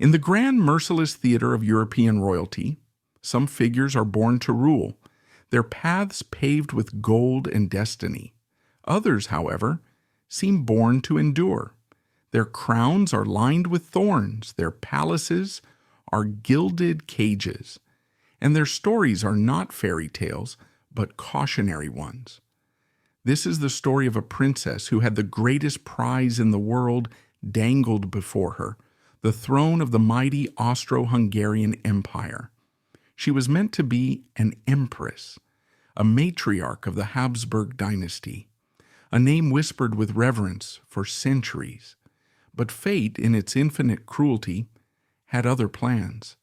In the grand, merciless theater of European royalty, some figures are born to rule, their paths paved with gold and destiny. Others, however, seem born to endure. Their crowns are lined with thorns, their palaces are gilded cages, and their stories are not fairy tales, but cautionary ones. This is the story of a princess who had the greatest prize in the world dangled before her, the throne of the mighty Austro-Hungarian Empire. She was meant to be an empress, a matriarch of the Habsburg dynasty, a name whispered with reverence for centuries. But fate, in its infinite cruelty, had other plans.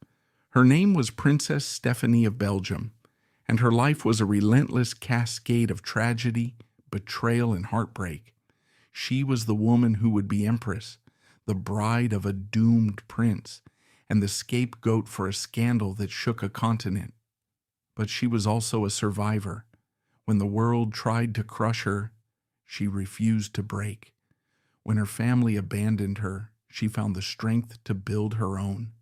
Her name was Princess Stéphanie of Belgium, and her life was a relentless cascade of tragedy, betrayal, and heartbreak. She was the woman who would be empress, the bride of a doomed prince, and the scapegoat for a scandal that shook a continent. But she was also a survivor. When the world tried to crush her, she refused to break. When her family abandoned her, she found the strength to build her own.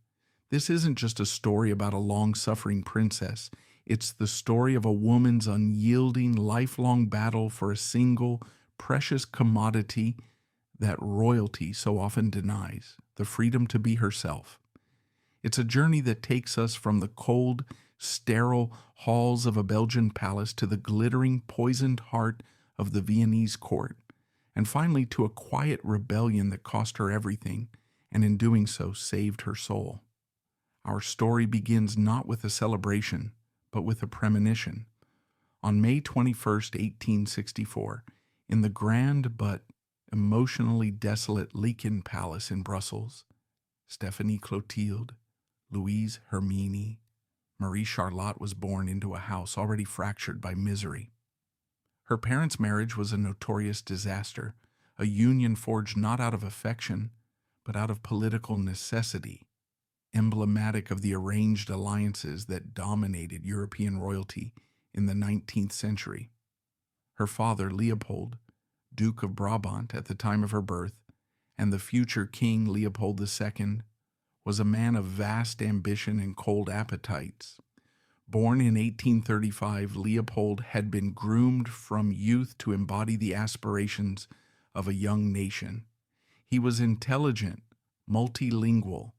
This isn't just a story about a long-suffering princess. It's the story of a woman's unyielding, lifelong battle for a single, precious commodity that royalty so often denies, the freedom to be herself. It's a journey that takes us from the cold, sterile halls of a Belgian palace to the glittering, poisoned heart of the Viennese court, and finally to a quiet rebellion that cost her everything, and in doing so saved her soul. Our story begins not with a celebration, but with a premonition. On May 21st, 1864, in the grand but emotionally desolate Laeken Palace in Brussels, Stephanie Clotilde, Louise Hermine, Marie Charlotte was born into a house already fractured by misery. Her parents' marriage was a notorious disaster, a union forged not out of affection, but out of political necessity, emblematic of the arranged alliances that dominated European royalty in the 19th century. Her father, Leopold, Duke of Brabant at the time of her birth, and the future King Leopold II, was a man of vast ambition and cold appetites. Born in 1835, Leopold had been groomed from youth to embody the aspirations of a young nation. He was intelligent, multilingual,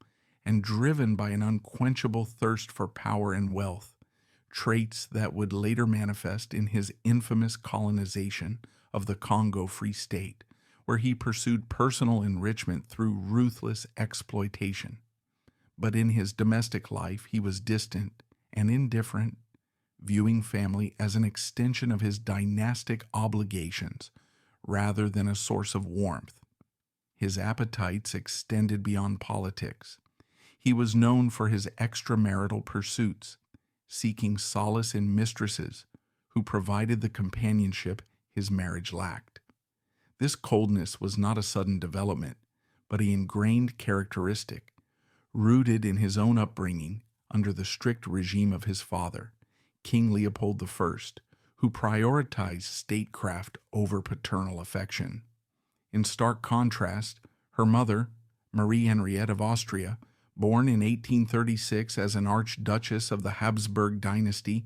and driven by an unquenchable thirst for power and wealth, traits that would later manifest in his infamous colonization of the Congo Free State, where he pursued personal enrichment through ruthless exploitation. But in his domestic life, he was distant and indifferent, viewing family as an extension of his dynastic obligations rather than a source of warmth. His appetites extended beyond politics. He was known for his extramarital pursuits, seeking solace in mistresses who provided the companionship his marriage lacked. This coldness was not a sudden development, but an ingrained characteristic, rooted in his own upbringing under the strict regime of his father, King Leopold I, who prioritized statecraft over paternal affection. In stark contrast, her mother, Marie Henriette of Austria, born in 1836 as an archduchess of the Habsburg dynasty,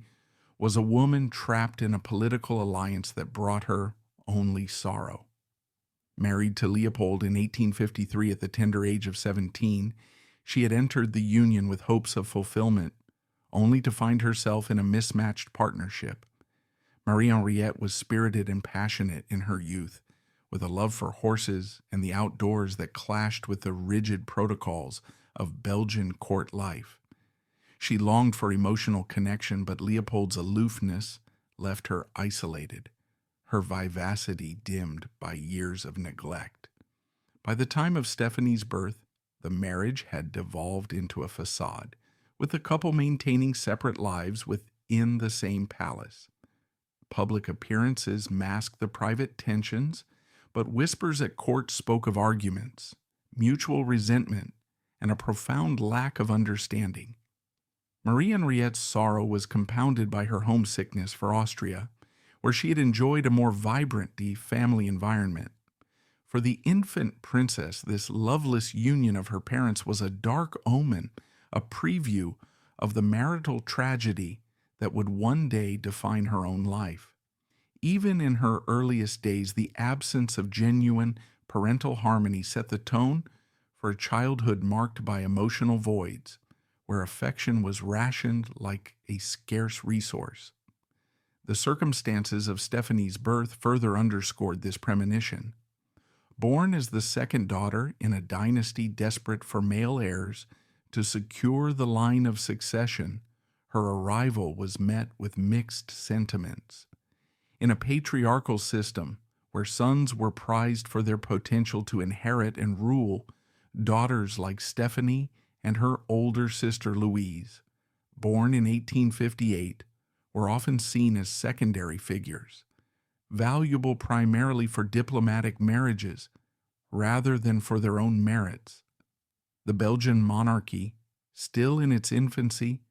was a woman trapped in a political alliance that brought her only sorrow. Married to Leopold in 1853 at the tender age of 17, she had entered the union with hopes of fulfillment, only to find herself in a mismatched partnership. Marie Henriette was spirited and passionate in her youth, with a love for horses and the outdoors that clashed with the rigid protocols of Belgian court life. She longed for emotional connection, but Leopold's aloofness left her isolated, her vivacity dimmed by years of neglect. By the time of Stephanie's birth, the marriage had devolved into a facade, with the couple maintaining separate lives within the same palace. Public appearances masked the private tensions, but whispers at court spoke of arguments, mutual resentment, and a profound lack of understanding. Marie Henriette's sorrow was compounded by her homesickness for Austria, where she had enjoyed a more vibrant family environment. For the infant princess, this loveless union of her parents was a dark omen, a preview of the marital tragedy that would one day define her own life. Even in her earliest days, the absence of genuine parental harmony set the tone for a childhood marked by emotional voids, where affection was rationed like a scarce resource. The circumstances of Stephanie's birth further underscored this premonition. Born as the second daughter in a dynasty desperate for male heirs to secure the line of succession, her arrival was met with mixed sentiments. In a patriarchal system where sons were prized for their potential to inherit and rule, daughters like Stephanie and her older sister Louise, born in 1858, were often seen as secondary figures, valuable primarily for diplomatic marriages rather than for their own merits. The Belgian monarchy, still in its infancy,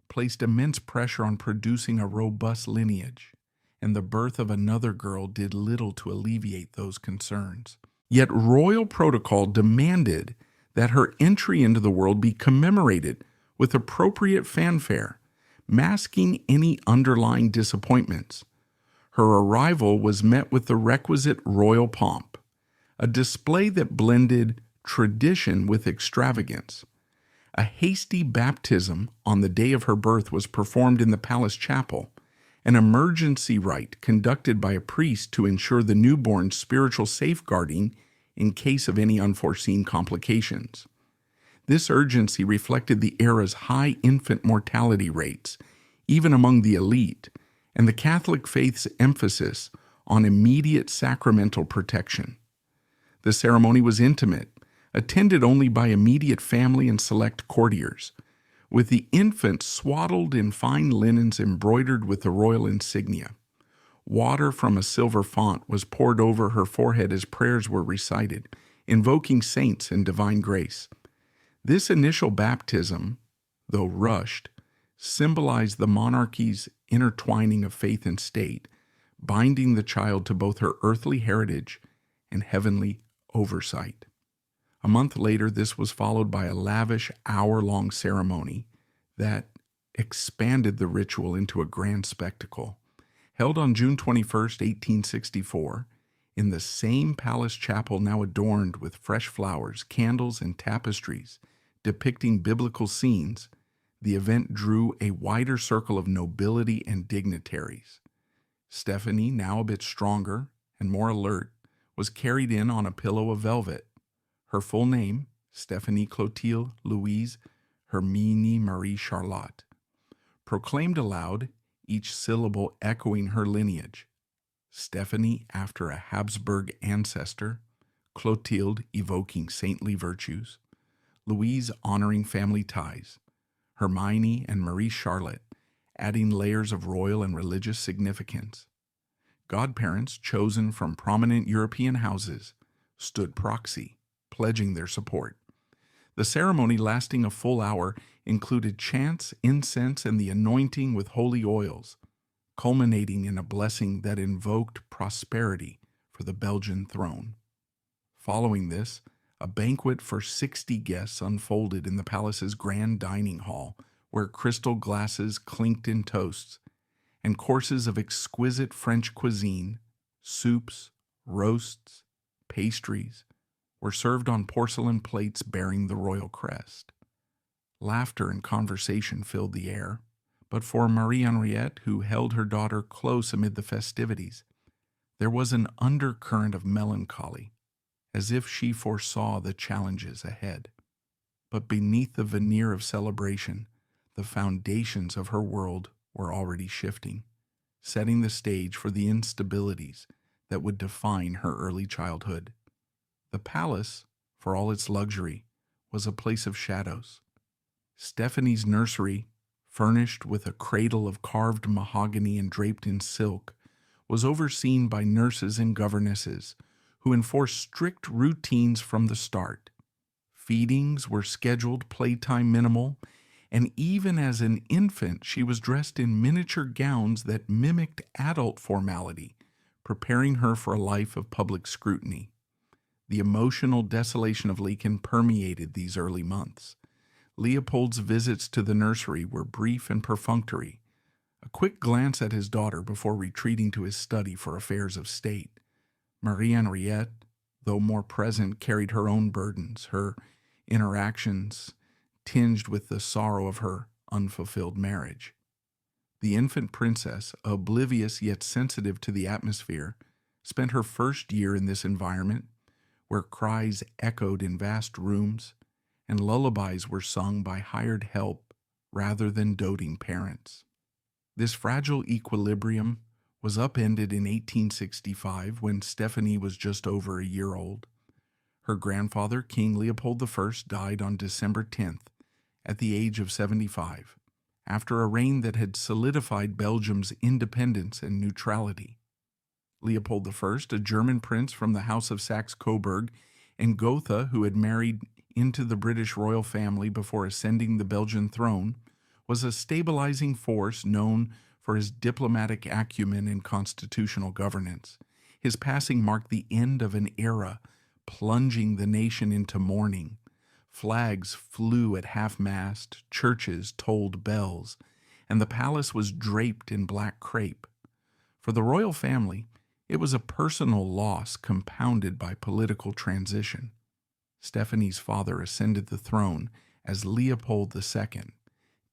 placed immense pressure on producing a robust lineage, and the birth of another girl did little to alleviate those concerns. Yet royal protocol demanded that her entry into the world be commemorated with appropriate fanfare, masking any underlying disappointments. Her arrival was met with the requisite royal pomp, a display that blended tradition with extravagance. A hasty baptism on the day of her birth was performed in the palace chapel, an emergency rite conducted by a priest to ensure the newborn's spiritual safeguarding in case of any unforeseen complications. This urgency reflected the era's high infant mortality rates, even among the elite, and the Catholic faith's emphasis on immediate sacramental protection. The ceremony was intimate, attended only by immediate family and select courtiers, with the infant swaddled in fine linens embroidered with the royal insignia. Water from a silver font was poured over her forehead as prayers were recited, invoking saints and divine grace. This initial baptism, though rushed, symbolized the monarchy's intertwining of faith and state, binding the child to both her earthly heritage and heavenly oversight. A month later, this was followed by a lavish hour-long ceremony that expanded the ritual into a grand spectacle. Held on June 21, 1864, in the same palace chapel now adorned with fresh flowers, candles, and tapestries depicting biblical scenes, the event drew a wider circle of nobility and dignitaries. Stephanie, now a bit stronger and more alert, was carried in on a pillow of velvet. Her full name, Stephanie Clotilde Louise Hermine Marie Charlotte, proclaimed aloud, each syllable echoing her lineage. Stephanie after a Habsburg ancestor, Clotilde evoking saintly virtues, Louise honoring family ties, Hermione and Marie Charlotte adding layers of royal and religious significance. Godparents chosen from prominent European houses stood proxy, pledging their support. The ceremony, lasting a full hour, included chants, incense, and the anointing with holy oils, culminating in a blessing that invoked prosperity for the Belgian throne. Following this, a banquet for 60 guests unfolded in the palace's grand dining hall, where crystal glasses clinked in toasts, and courses of exquisite French cuisine, soups, roasts, pastries, were served on porcelain plates bearing the royal crest. Laughter and conversation filled the air, but for Marie Henriette, who held her daughter close amid the festivities, there was an undercurrent of melancholy, as if she foresaw the challenges ahead. But beneath the veneer of celebration, the foundations of her world were already shifting, setting the stage for the instabilities that would define her early childhood. The palace, for all its luxury, was a place of shadows. Stephanie's nursery, furnished with a cradle of carved mahogany and draped in silk, was overseen by nurses and governesses who enforced strict routines from the start. Feedings were scheduled, playtime minimal, and even as an infant she was dressed in miniature gowns that mimicked adult formality, preparing her for a life of public scrutiny. The emotional desolation of Laeken permeated these early months. Leopold's visits to the nursery were brief and perfunctory, a quick glance at his daughter before retreating to his study for affairs of state. Marie Henriette, though more present, carried her own burdens, her interactions tinged with the sorrow of her unfulfilled marriage. The infant princess, oblivious yet sensitive to the atmosphere, spent her first year in this environment where cries echoed in vast rooms and lullabies were sung by hired help rather than doting parents. This fragile equilibrium was upended in 1865 when Stephanie was just over a year old. Her grandfather, King Leopold I, died on December 10th at the age of 75, after a reign that had solidified Belgium's independence and neutrality. Leopold I, a German prince from the House of Saxe-Coburg, and Gotha, who had married into the British royal family before ascending the Belgian throne, was a stabilizing force known for his diplomatic acumen and constitutional governance. His passing marked the end of an era, plunging the nation into mourning. Flags flew at half-mast, churches tolled bells, and the palace was draped in black crepe. For the royal family, it was a personal loss compounded by political transition. Stephanie's father ascended the throne as Leopold II,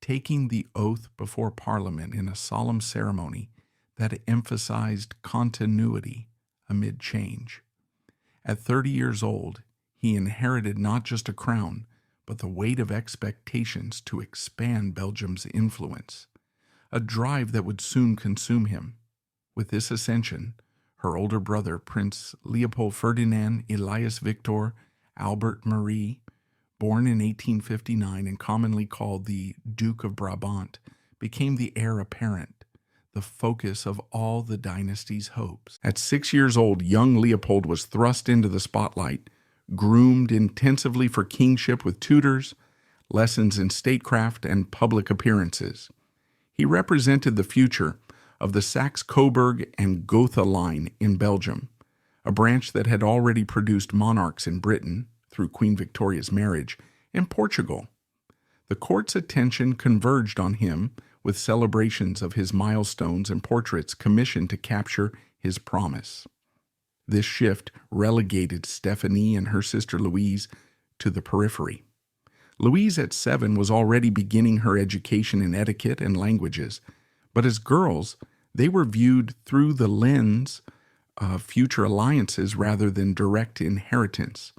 taking the oath before Parliament in a solemn ceremony that emphasized continuity amid change. At 30 years old, he inherited not just a crown, but the weight of expectations to expand Belgium's influence, a drive that would soon consume him. With this ascension, her older brother, Prince Leopold Ferdinand Elias Victor Albert Marie, born in 1859 and commonly called the Duke of Brabant, became the heir apparent, the focus of all the dynasty's hopes. At 6 years old, young Leopold was thrust into the spotlight, groomed intensively for kingship with tutors, lessons in statecraft, and public appearances. He represented the future of the Saxe-Coburg and Gotha line in Belgium, a branch that had already produced monarchs in Britain through Queen Victoria's marriage and Portugal. The court's attention converged on him with celebrations of his milestones and portraits commissioned to capture his promise. This shift relegated Stephanie and her sister Louise to the periphery. Louise at 7 was already beginning her education in etiquette and languages, but as girls, they were viewed through the lens of future alliances rather than direct inheritance.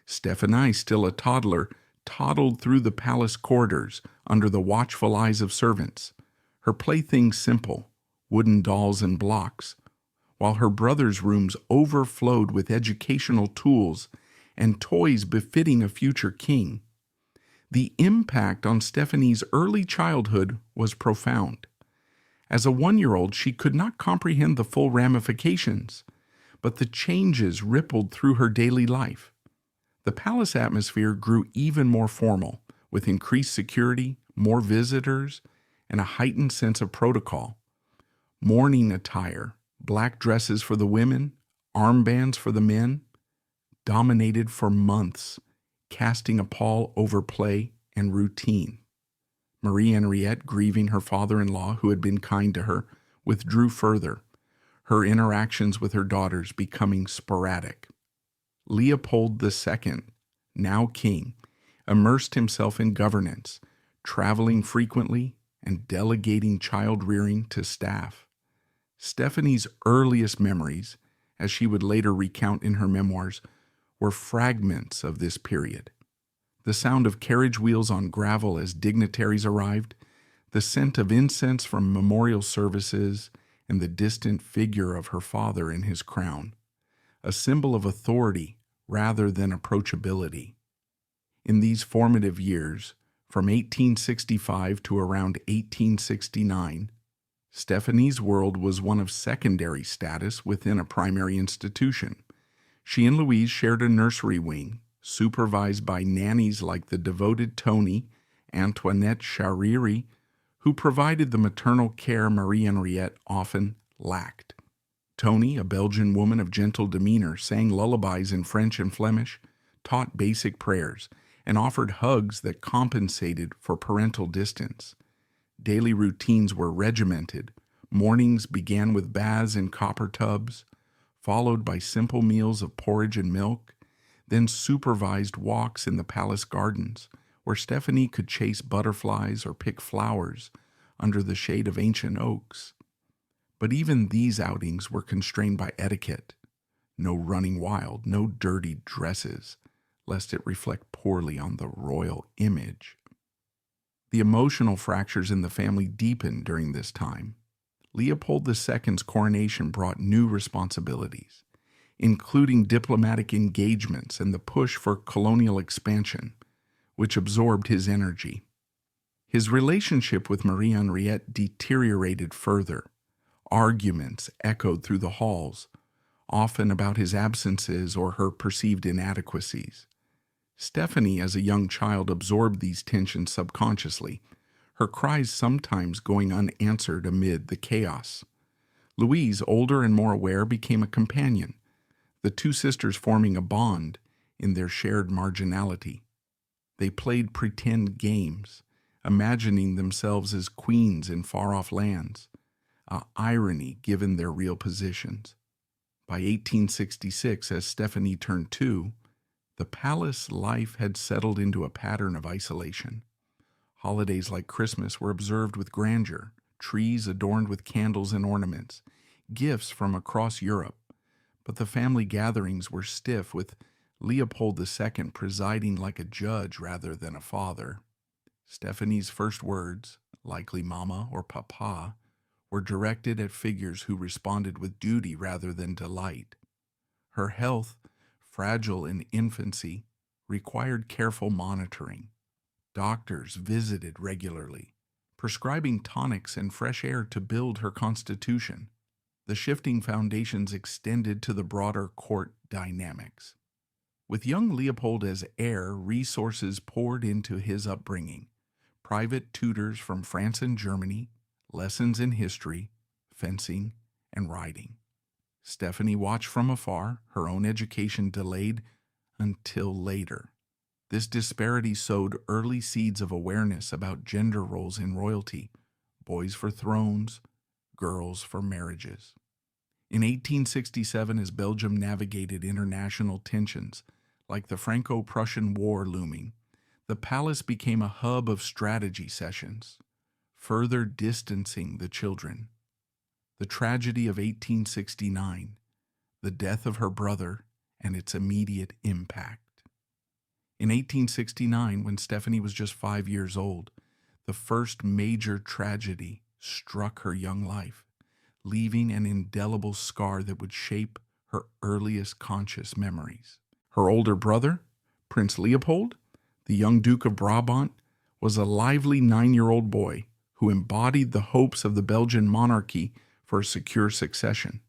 Stephanie, still a toddler, toddled through the palace corridors under the watchful eyes of servants, her playthings simple, wooden dolls and blocks, while her brother's rooms overflowed with educational tools and toys befitting a future king. The impact on Stephanie's early childhood was profound. As a 1-year-old, she could not comprehend the full ramifications, but the changes rippled through her daily life. The palace atmosphere grew even more formal, with increased security, more visitors, and a heightened sense of protocol. Mourning attire, black dresses for the women, armbands for the men, dominated for months, casting a pall over play and routine. Marie Henriette, grieving her father-in-law who had been kind to her, withdrew further, her interactions with her daughters becoming sporadic. Leopold II, now king, immersed himself in governance, traveling frequently and delegating child-rearing to staff. Stephanie's earliest memories, as she would later recount in her memoirs, were fragments of this period. The sound of carriage wheels on gravel as dignitaries arrived, the scent of incense from memorial services, and the distant figure of her father in his crown, a symbol of authority rather than approachability. In these formative years, from 1865 to around 1869, Stephanie's world was one of secondary status within a primary institution. She and Louise shared a nursery wing, supervised by nannies like the devoted Tony, Antoinette Chariri, who provided the maternal care Marie Henriette often lacked. Tony, a Belgian woman of gentle demeanor, sang lullabies in French and Flemish, taught basic prayers, and offered hugs that compensated for parental distance. Daily routines were regimented. Mornings began with baths in copper tubs, followed by simple meals of porridge and milk, then supervised walks in the palace gardens, where Stephanie could chase butterflies or pick flowers under the shade of ancient oaks. But even these outings were constrained by etiquette. No running wild, no dirty dresses, lest it reflect poorly on the royal image. The emotional fractures in the family deepened during this time. Leopold II's coronation brought new responsibilities, including diplomatic engagements and the push for colonial expansion, which absorbed his energy. His relationship with Marie Henriette deteriorated further. Arguments echoed through the halls, often about his absences or her perceived inadequacies. Stephanie, as a young child, absorbed these tensions subconsciously, her cries sometimes going unanswered amid the chaos. Louise, older and more aware, became a companion, the two sisters forming a bond in their shared marginality. They played pretend games, imagining themselves as queens in far-off lands, a irony given their real positions. By 1866, as Stephanie turned 2, the palace life had settled into a pattern of isolation. Holidays like Christmas were observed with grandeur, trees adorned with candles and ornaments, gifts from across Europe. But the family gatherings were stiff, with Leopold II presiding like a judge rather than a father. Stephanie's first words, likely mama or papa, were directed at figures who responded with duty rather than delight. Her health, fragile in infancy, required careful monitoring. Doctors visited regularly, prescribing tonics and fresh air to build her constitution. The shifting foundations extended to the broader court dynamics. With young Leopold as heir, resources poured into his upbringing. Private tutors from France and Germany, lessons in history, fencing, and riding. Stephanie watched from afar, her own education delayed until later. This disparity sowed early seeds of awareness about gender roles in royalty, boys for thrones, girls for marriages. In 1867, as Belgium navigated international tensions, like the Franco-Prussian War looming, the palace became a hub of strategy sessions, further distancing the children. The tragedy of 1869, the death of her brother, and its immediate impact. In 1869, when Stephanie was just 5 years old, the first major tragedy struck her young life, leaving an indelible scar that would shape her earliest conscious memories. Her older brother, Prince Leopold, the young Duke of Brabant, was a lively 9-year-old boy who embodied the hopes of the Belgian monarchy for a secure succession.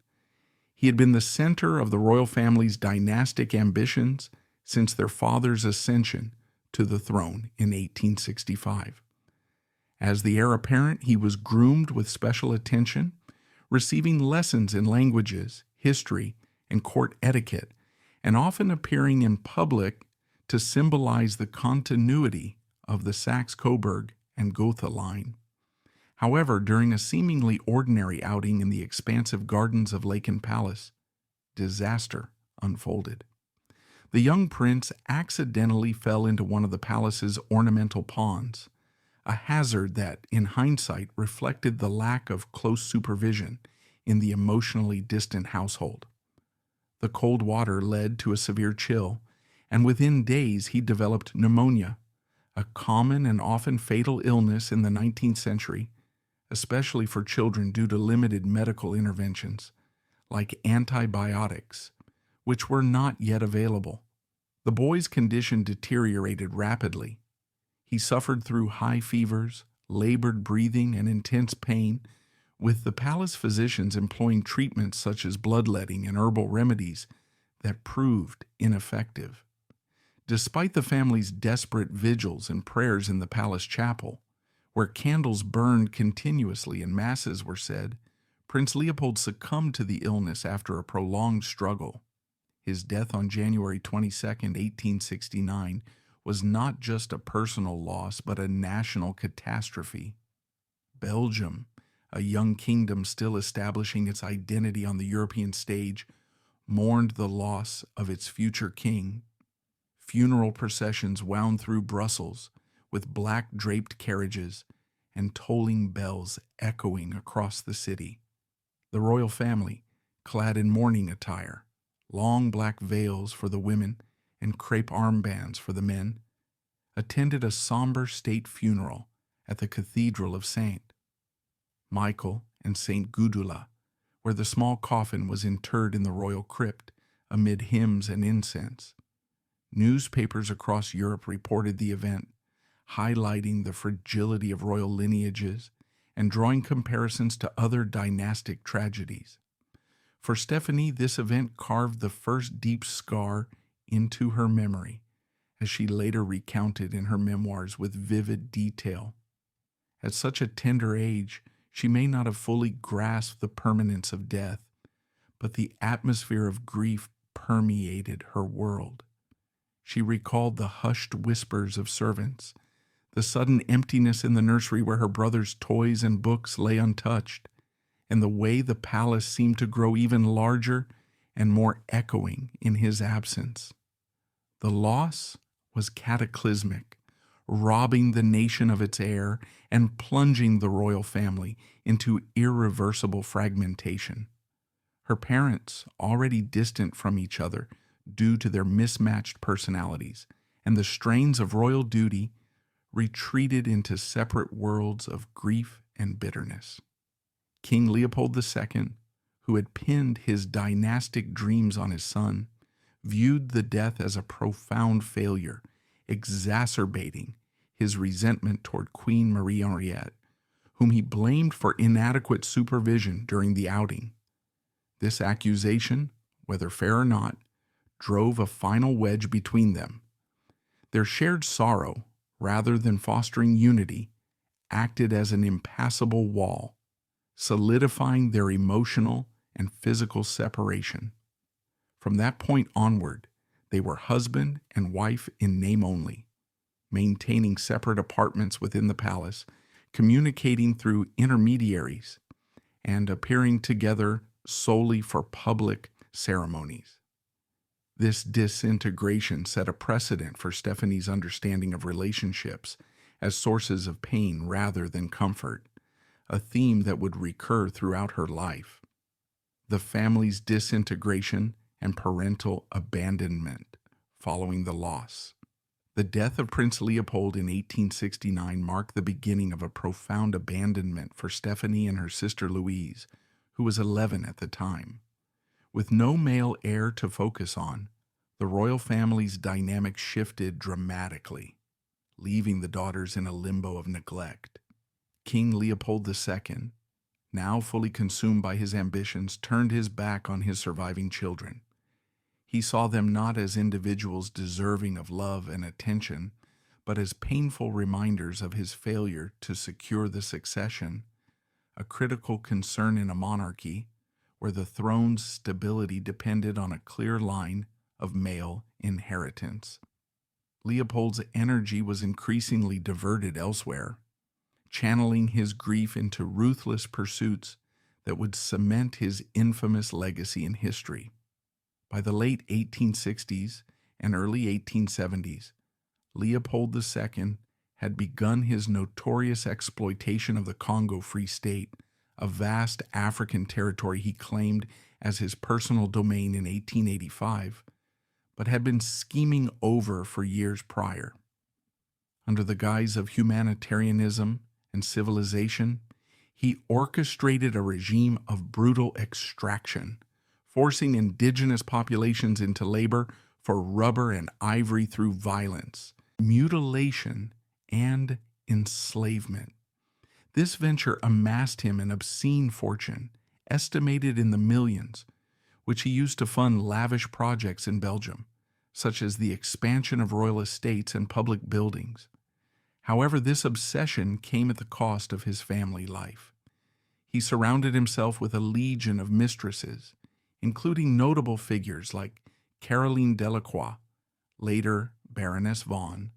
He had been the center of the royal family's dynastic ambitions since their father's ascension to the throne in 1865. As the heir apparent, he was groomed with special attention, receiving lessons in languages, history, and court etiquette, and often appearing in public to symbolize the continuity of the Saxe-Coburg and Gotha line. However, during a seemingly ordinary outing in the expansive gardens of Laeken Palace, disaster unfolded. The young prince accidentally fell into one of the palace's ornamental ponds, a hazard that, in hindsight, reflected the lack of close supervision in the emotionally distant household. The cold water led to a severe chill, and within days he developed pneumonia, a common and often fatal illness in the 19th century, especially for children due to limited medical interventions, like antibiotics, which were not yet available. The boy's condition deteriorated rapidly. He suffered through high fevers, labored breathing, and intense pain, with the palace physicians employing treatments such as bloodletting and herbal remedies that proved ineffective. Despite the family's desperate vigils and prayers in the palace chapel, where candles burned continuously and masses were said, Prince Leopold succumbed to the illness after a prolonged struggle. His death on January 22, 1869, was not just a personal loss but a national catastrophe. Belgium, a young kingdom still establishing its identity on the European stage, mourned the loss of its future king. Funeral processions wound through Brussels with black draped carriages and tolling bells echoing across the city. The royal family, clad in mourning attire, long black veils for the women and crepe armbands for the men, attended a somber state funeral at the Cathedral of St. Michael and St. Gudula, where the small coffin was interred in the royal crypt amid hymns and incense. Newspapers across Europe reported the event, highlighting the fragility of royal lineages and drawing comparisons to other dynastic tragedies. For Stephanie, this event carved the first deep scar into her memory, as she later recounted in her memoirs with vivid detail. At such a tender age, she may not have fully grasped the permanence of death, but the atmosphere of grief permeated her world. She recalled the hushed whispers of servants, the sudden emptiness in the nursery where her brother's toys and books lay untouched, and the way the palace seemed to grow even larger and more echoing in his absence. The loss was cataclysmic, robbing the nation of its heir and plunging the royal family into irreversible fragmentation. Her parents, already distant from each other due to their mismatched personalities and the strains of royal duty, retreated into separate worlds of grief and bitterness. King Leopold II, who had pinned his dynastic dreams on his son, viewed the death as a profound failure, exacerbating his resentment toward Queen Marie Henriette, whom he blamed for inadequate supervision during the outing. This accusation, whether fair or not, drove a final wedge between them. Their shared sorrow, rather than fostering unity, acted as an impassable wall, solidifying their emotional and physical separation. From that point onward, they were husband and wife in name only, maintaining separate apartments within the palace, communicating through intermediaries, and appearing together solely for public ceremonies. This disintegration set a precedent for Stephanie's understanding of relationships as sources of pain rather than comfort, a theme that would recur throughout her life. The family's disintegration and parental abandonment following the loss. The death of Prince Leopold in 1869 marked the beginning of a profound abandonment for Stephanie and her sister Louise, who was 11 at the time. With no male heir to focus on, the royal family's dynamic shifted dramatically, leaving the daughters in a limbo of neglect. King Leopold II, now fully consumed by his ambitions, turned his back on his surviving children. He saw them not as individuals deserving of love and attention, but as painful reminders of his failure to secure the succession, a critical concern in a monarchy where the throne's stability depended on a clear line of male inheritance. Leopold's energy was increasingly diverted elsewhere, channeling his grief into ruthless pursuits that would cement his infamous legacy in history. By the late 1860s and early 1870s, Leopold II had begun his notorious exploitation of the Congo Free State, a vast African territory he claimed as his personal domain in 1885, but had been scheming over for years prior. Under the guise of humanitarianism and civilization, he orchestrated a regime of brutal extraction, forcing indigenous populations into labor for rubber and ivory through violence, mutilation, and enslavement. This venture amassed him an obscene fortune, estimated in the millions, which he used to fund lavish projects in Belgium, such as the expansion of royal estates and public buildings. However, this obsession came at the cost of his family life. He surrounded himself with a legion of mistresses, including notable figures like Caroline Delacroix, later Baroness Vaughan,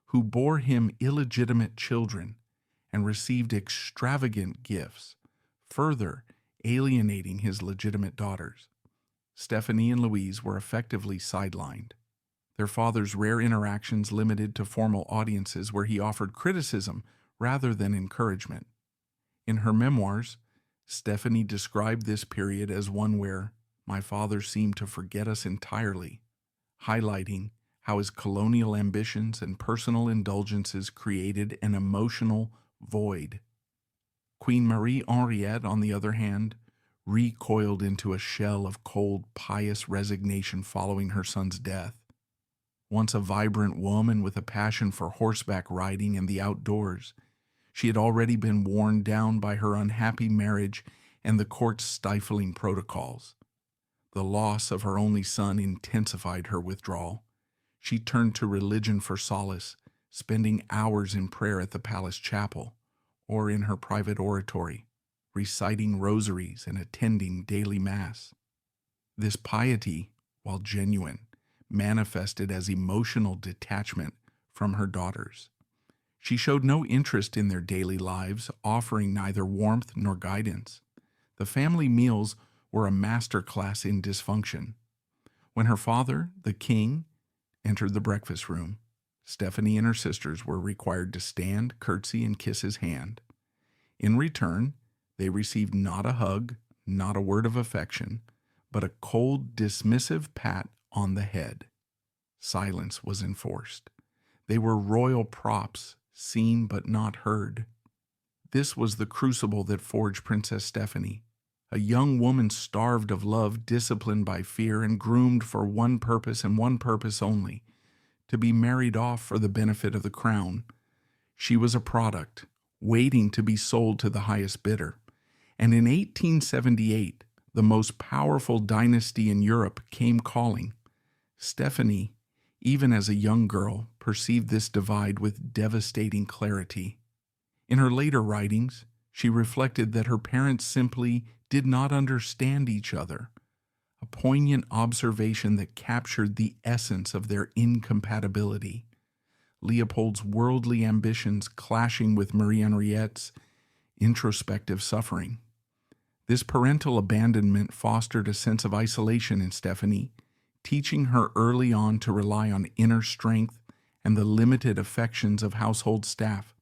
who bore him illegitimate children and received extravagant gifts, further alienating his legitimate daughters. Stephanie and Louise were effectively sidelined, their father's rare interactions limited to formal audiences where he offered criticism rather than encouragement. In her memoirs, Stephanie described this period as one where my father seemed to forget us entirely, highlighting how his colonial ambitions and personal indulgences created an emotional void. Queen Marie Henriette, on the other hand, recoiled into a shell of cold, pious resignation following her son's death. Once a vibrant woman with a passion for horseback riding and the outdoors, she had already been worn down by her unhappy marriage and the court's stifling protocols. The loss of her only son intensified her withdrawal. She turned to religion for solace, spending hours in prayer at the palace chapel or in her private oratory, reciting rosaries and attending daily mass. This piety, while genuine, manifested as emotional detachment from her daughters. She showed no interest in their daily lives, offering neither warmth nor guidance. The family meals were a masterclass in dysfunction. When her father, the king, entered the breakfast room, Stephanie and her sisters were required to stand, curtsy, and kiss his hand. In return, they received not a hug, not a word of affection, but a cold, dismissive pat on the head. Silence was enforced. They were royal props, seen but not heard. This was the crucible that forged Princess Stéphanie, a young woman starved of love, disciplined by fear, and groomed for one purpose and one purpose only, to be married off for the benefit of the crown. She was a product, waiting to be sold to the highest bidder. And in 1878, the most powerful dynasty in Europe came calling. Stephanie, even as a young girl, perceived this divide with devastating clarity. In her later writings, she reflected that her parents simply did not understand each other, a poignant observation that captured the essence of their incompatibility. Leopold's worldly ambitions clashing with Marie Henriette's introspective suffering. This parental abandonment fostered a sense of isolation in Stephanie, teaching her early on to rely on inner strength and the limited affections of household staff,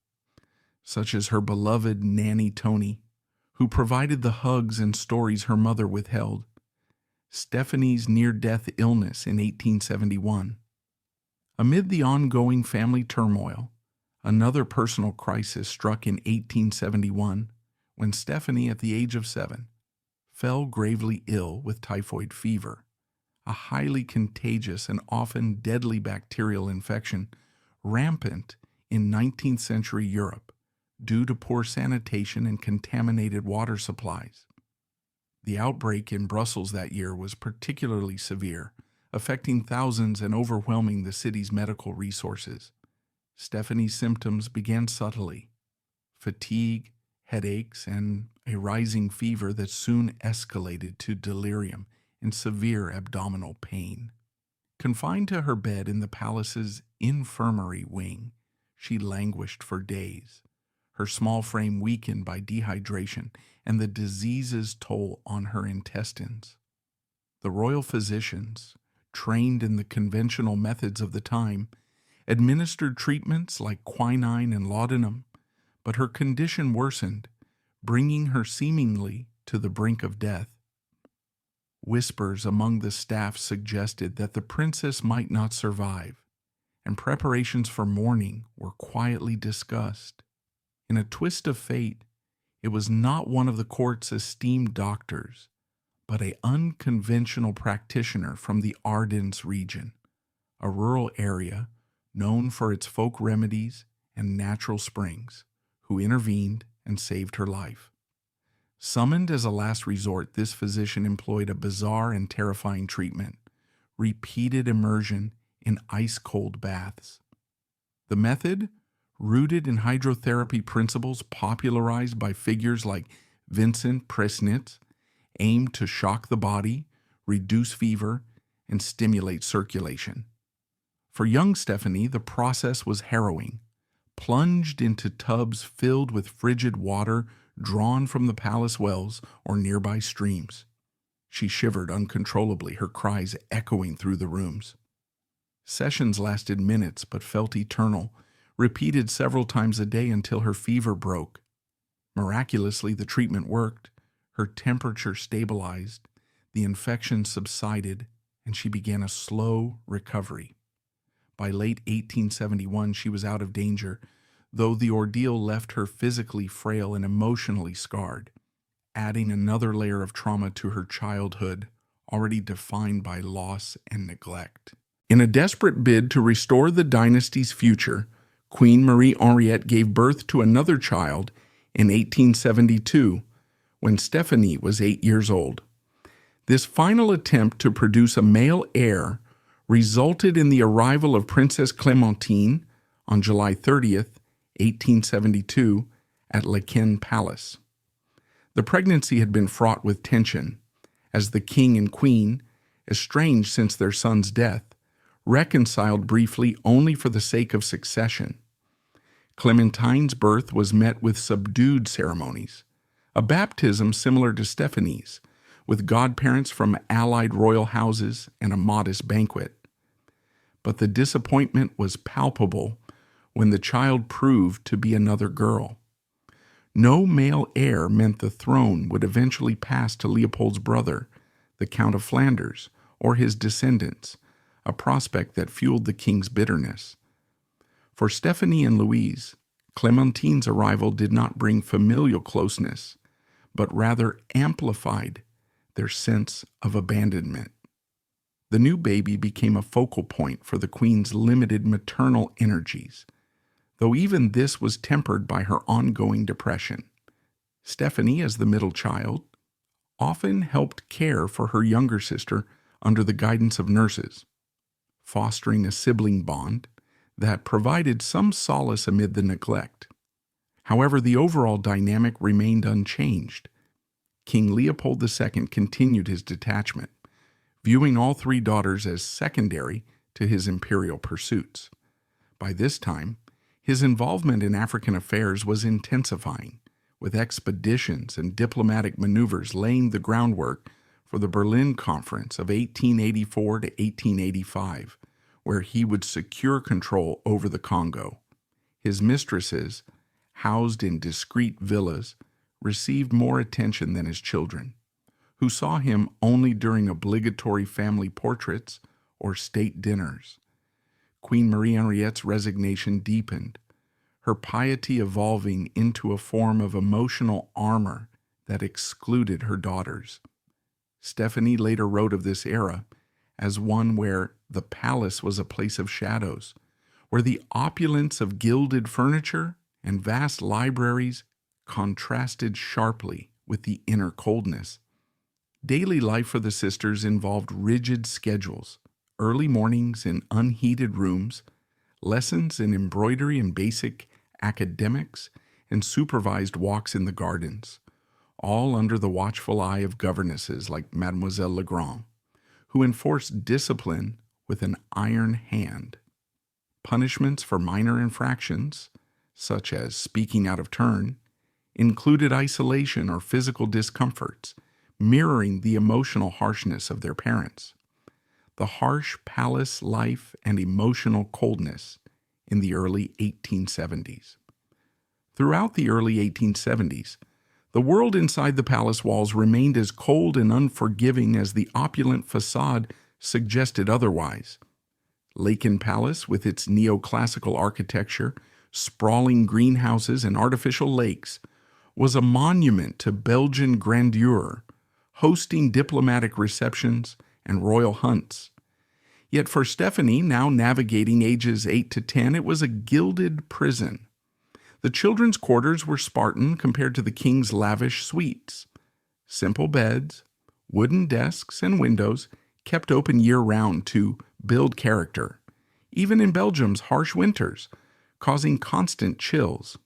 such as her beloved nanny Tony, who provided the hugs and stories her mother withheld. Stephanie's near-death illness in 1871. Amid the ongoing family turmoil, another personal crisis struck in 1871 when Stephanie, at the age of 7, fell gravely ill with typhoid fever, a highly contagious and often deadly bacterial infection rampant in 19th century Europe due to poor sanitation and contaminated water supplies. The outbreak in Brussels that year was particularly severe, affecting thousands and overwhelming the city's medical resources. Stephanie's symptoms began subtly: fatigue, headaches, and a rising fever that soon escalated to delirium and severe abdominal pain. Confined to her bed in the palace's infirmary wing, she languished for days, her small frame weakened by dehydration and the disease's toll on her intestines. The royal physicians, trained in the conventional methods of the time, administered treatments like quinine and laudanum, but her condition worsened, bringing her seemingly to the brink of death. Whispers among the staff suggested that the princess might not survive, and preparations for mourning were quietly discussed. In a twist of fate, it was not one of the court's esteemed doctors, but an unconventional practitioner from the Ardennes region, a rural area known for its folk remedies and natural springs, who intervened and saved her life. Summoned as a last resort, this physician employed a bizarre and terrifying treatment: repeated immersion in ice-cold baths. The method, rooted in hydrotherapy principles popularized by figures like Vincent Presnitz, aimed to shock the body, reduce fever, and stimulate circulation. For young Stephanie, the process was harrowing. Plunged into tubs filled with frigid water drawn from the palace wells or nearby streams. She shivered uncontrollably, her cries echoing through the rooms. Sessions lasted minutes but felt eternal, repeated several times a day until her fever broke. Miraculously, the treatment worked. Her temperature stabilized, the infection subsided, and she began a slow recovery. By late 1871, she was out of danger, though the ordeal left her physically frail and emotionally scarred, adding another layer of trauma to her childhood, already defined by loss and neglect. In a desperate bid to restore the dynasty's future, Queen Marie Henriette gave birth to another child in 1872, when Stephanie was 8 years old. This final attempt to produce a male heir resulted in the arrival of Princess Clémentine on July 30th, 1872, at Laeken Palace. The pregnancy had been fraught with tension, as the king and queen, estranged since their son's death, reconciled briefly only for the sake of succession. Clementine's birth was met with subdued ceremonies, a baptism similar to Stephanie's, with godparents from allied royal houses and a modest banquet. But the disappointment was palpable when the child proved to be another girl. No male heir meant the throne would eventually pass to Leopold's brother, the Count of Flanders, or his descendants, a prospect that fueled the king's bitterness. For Stephanie and Louise, Clementine's arrival did not bring familial closeness, but rather amplified their sense of abandonment. The new baby became a focal point for the queen's limited maternal energies, though even this was tempered by her ongoing depression. Stephanie, as the middle child, often helped care for her younger sister under the guidance of nurses, fostering a sibling bond that provided some solace amid the neglect. However, the overall dynamic remained unchanged. King Leopold II continued his detachment, viewing all three daughters as secondary to his imperial pursuits. By this time, his involvement in African affairs was intensifying, with expeditions and diplomatic maneuvers laying the groundwork for the Berlin Conference of 1884 to 1885, where he would secure control over the Congo. His mistresses, housed in discreet villas, received more attention than his children, who saw him only during obligatory family portraits or state dinners. Queen Marie Henriette's resignation deepened, her piety evolving into a form of emotional armor that excluded her daughters. Stephanie later wrote of this era as one where the palace was a place of shadows, where the opulence of gilded furniture and vast libraries contrasted sharply with the inner coldness. Daily life for the sisters involved rigid schedules, early mornings in unheated rooms, lessons in embroidery and basic academics, and supervised walks in the gardens, all under the watchful eye of governesses like Mademoiselle Legrand, who enforced discipline with an iron hand. Punishments for minor infractions, such as speaking out of turn, included isolation or physical discomforts, mirroring the emotional harshness of their parents. The harsh palace life and emotional coldness in the early 1870s. Throughout the early 1870s, the world inside the palace walls remained as cold and unforgiving as the opulent facade suggested otherwise. Laeken Palace, with its neoclassical architecture, sprawling greenhouses, and artificial lakes, was a monument to Belgian grandeur, hosting diplomatic receptions and royal hunts. Yet for Stephanie, now navigating ages 8 to 10, it was a gilded prison. The children's quarters were Spartan compared to the king's lavish suites. Simple beds, wooden desks, and windows kept open year-round to build character, even in Belgium's harsh winters, causing constant chills.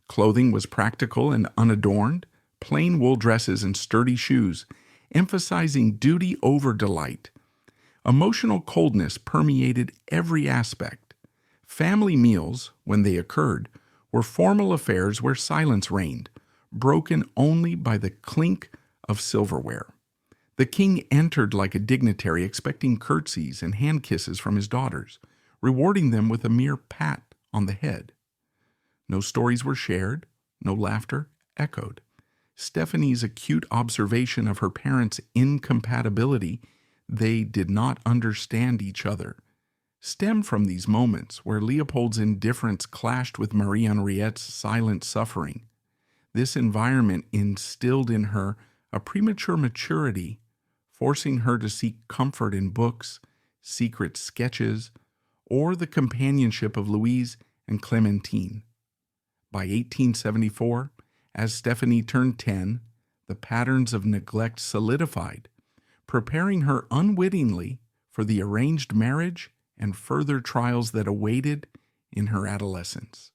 Clothing was practical and unadorned, plain wool dresses and sturdy shoes, emphasizing duty over delight. Emotional coldness permeated every aspect. Family meals, when they occurred, were formal affairs where silence reigned, broken only by the clink of silverware. The king entered like a dignitary, expecting curtsies and hand kisses from his daughters, rewarding them with a mere pat on the head. No stories were shared, no laughter echoed. Stephanie's acute observation of her parents' incompatibility, they did not understand each other, stemmed from these moments where Leopold's indifference clashed with Marie Henriette's silent suffering. This environment instilled in her a premature maturity, forcing her to seek comfort in books, secret sketches, or the companionship of Louise and Clementine. By 1874, as Stephanie turned 10, the patterns of neglect solidified, preparing her unwittingly for the arranged marriage and further trials that awaited in her adolescence.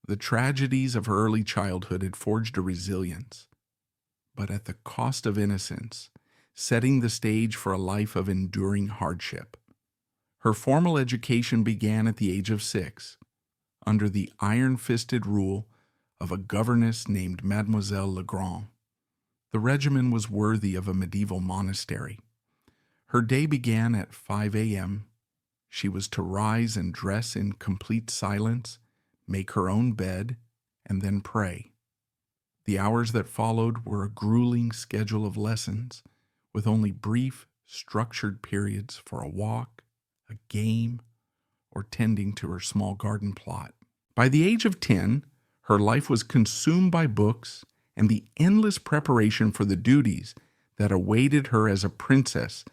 The tragedies of her early childhood had forged a resilience, but at the cost of innocence, setting the stage for a life of enduring hardship. Her formal education began at the age of 6, under the iron-fisted rule of a governess named Mademoiselle Legrand. The regimen was worthy of a medieval monastery. Her day began at 5 a.m. She was to rise and dress in complete silence, make her own bed, and then pray. The hours that followed were a grueling schedule of lessons, with only brief, structured periods for a walk, a game, or tending to her small garden plot. By the age of 10, her life was consumed by books and the endless preparation for the duties that awaited her as a princess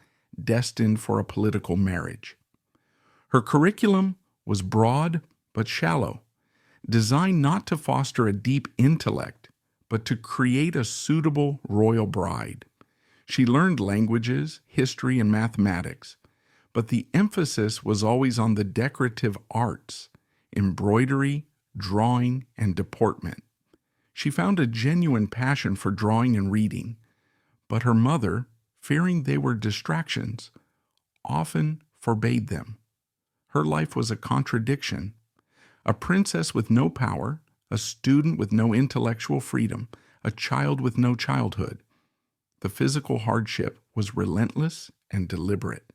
destined for a political marriage. Her curriculum was broad but shallow, designed not to foster a deep intellect, but to create a suitable royal bride. She learned languages, history, and mathematics, but the emphasis was always on the decorative arts, embroidery, drawing, and deportment. She found a genuine passion for drawing and reading, but her mother, fearing they were distractions, often forbade them. Her life was a contradiction. A princess with no power, a student with no intellectual freedom, a child with no childhood. The physical hardship was relentless and deliberate.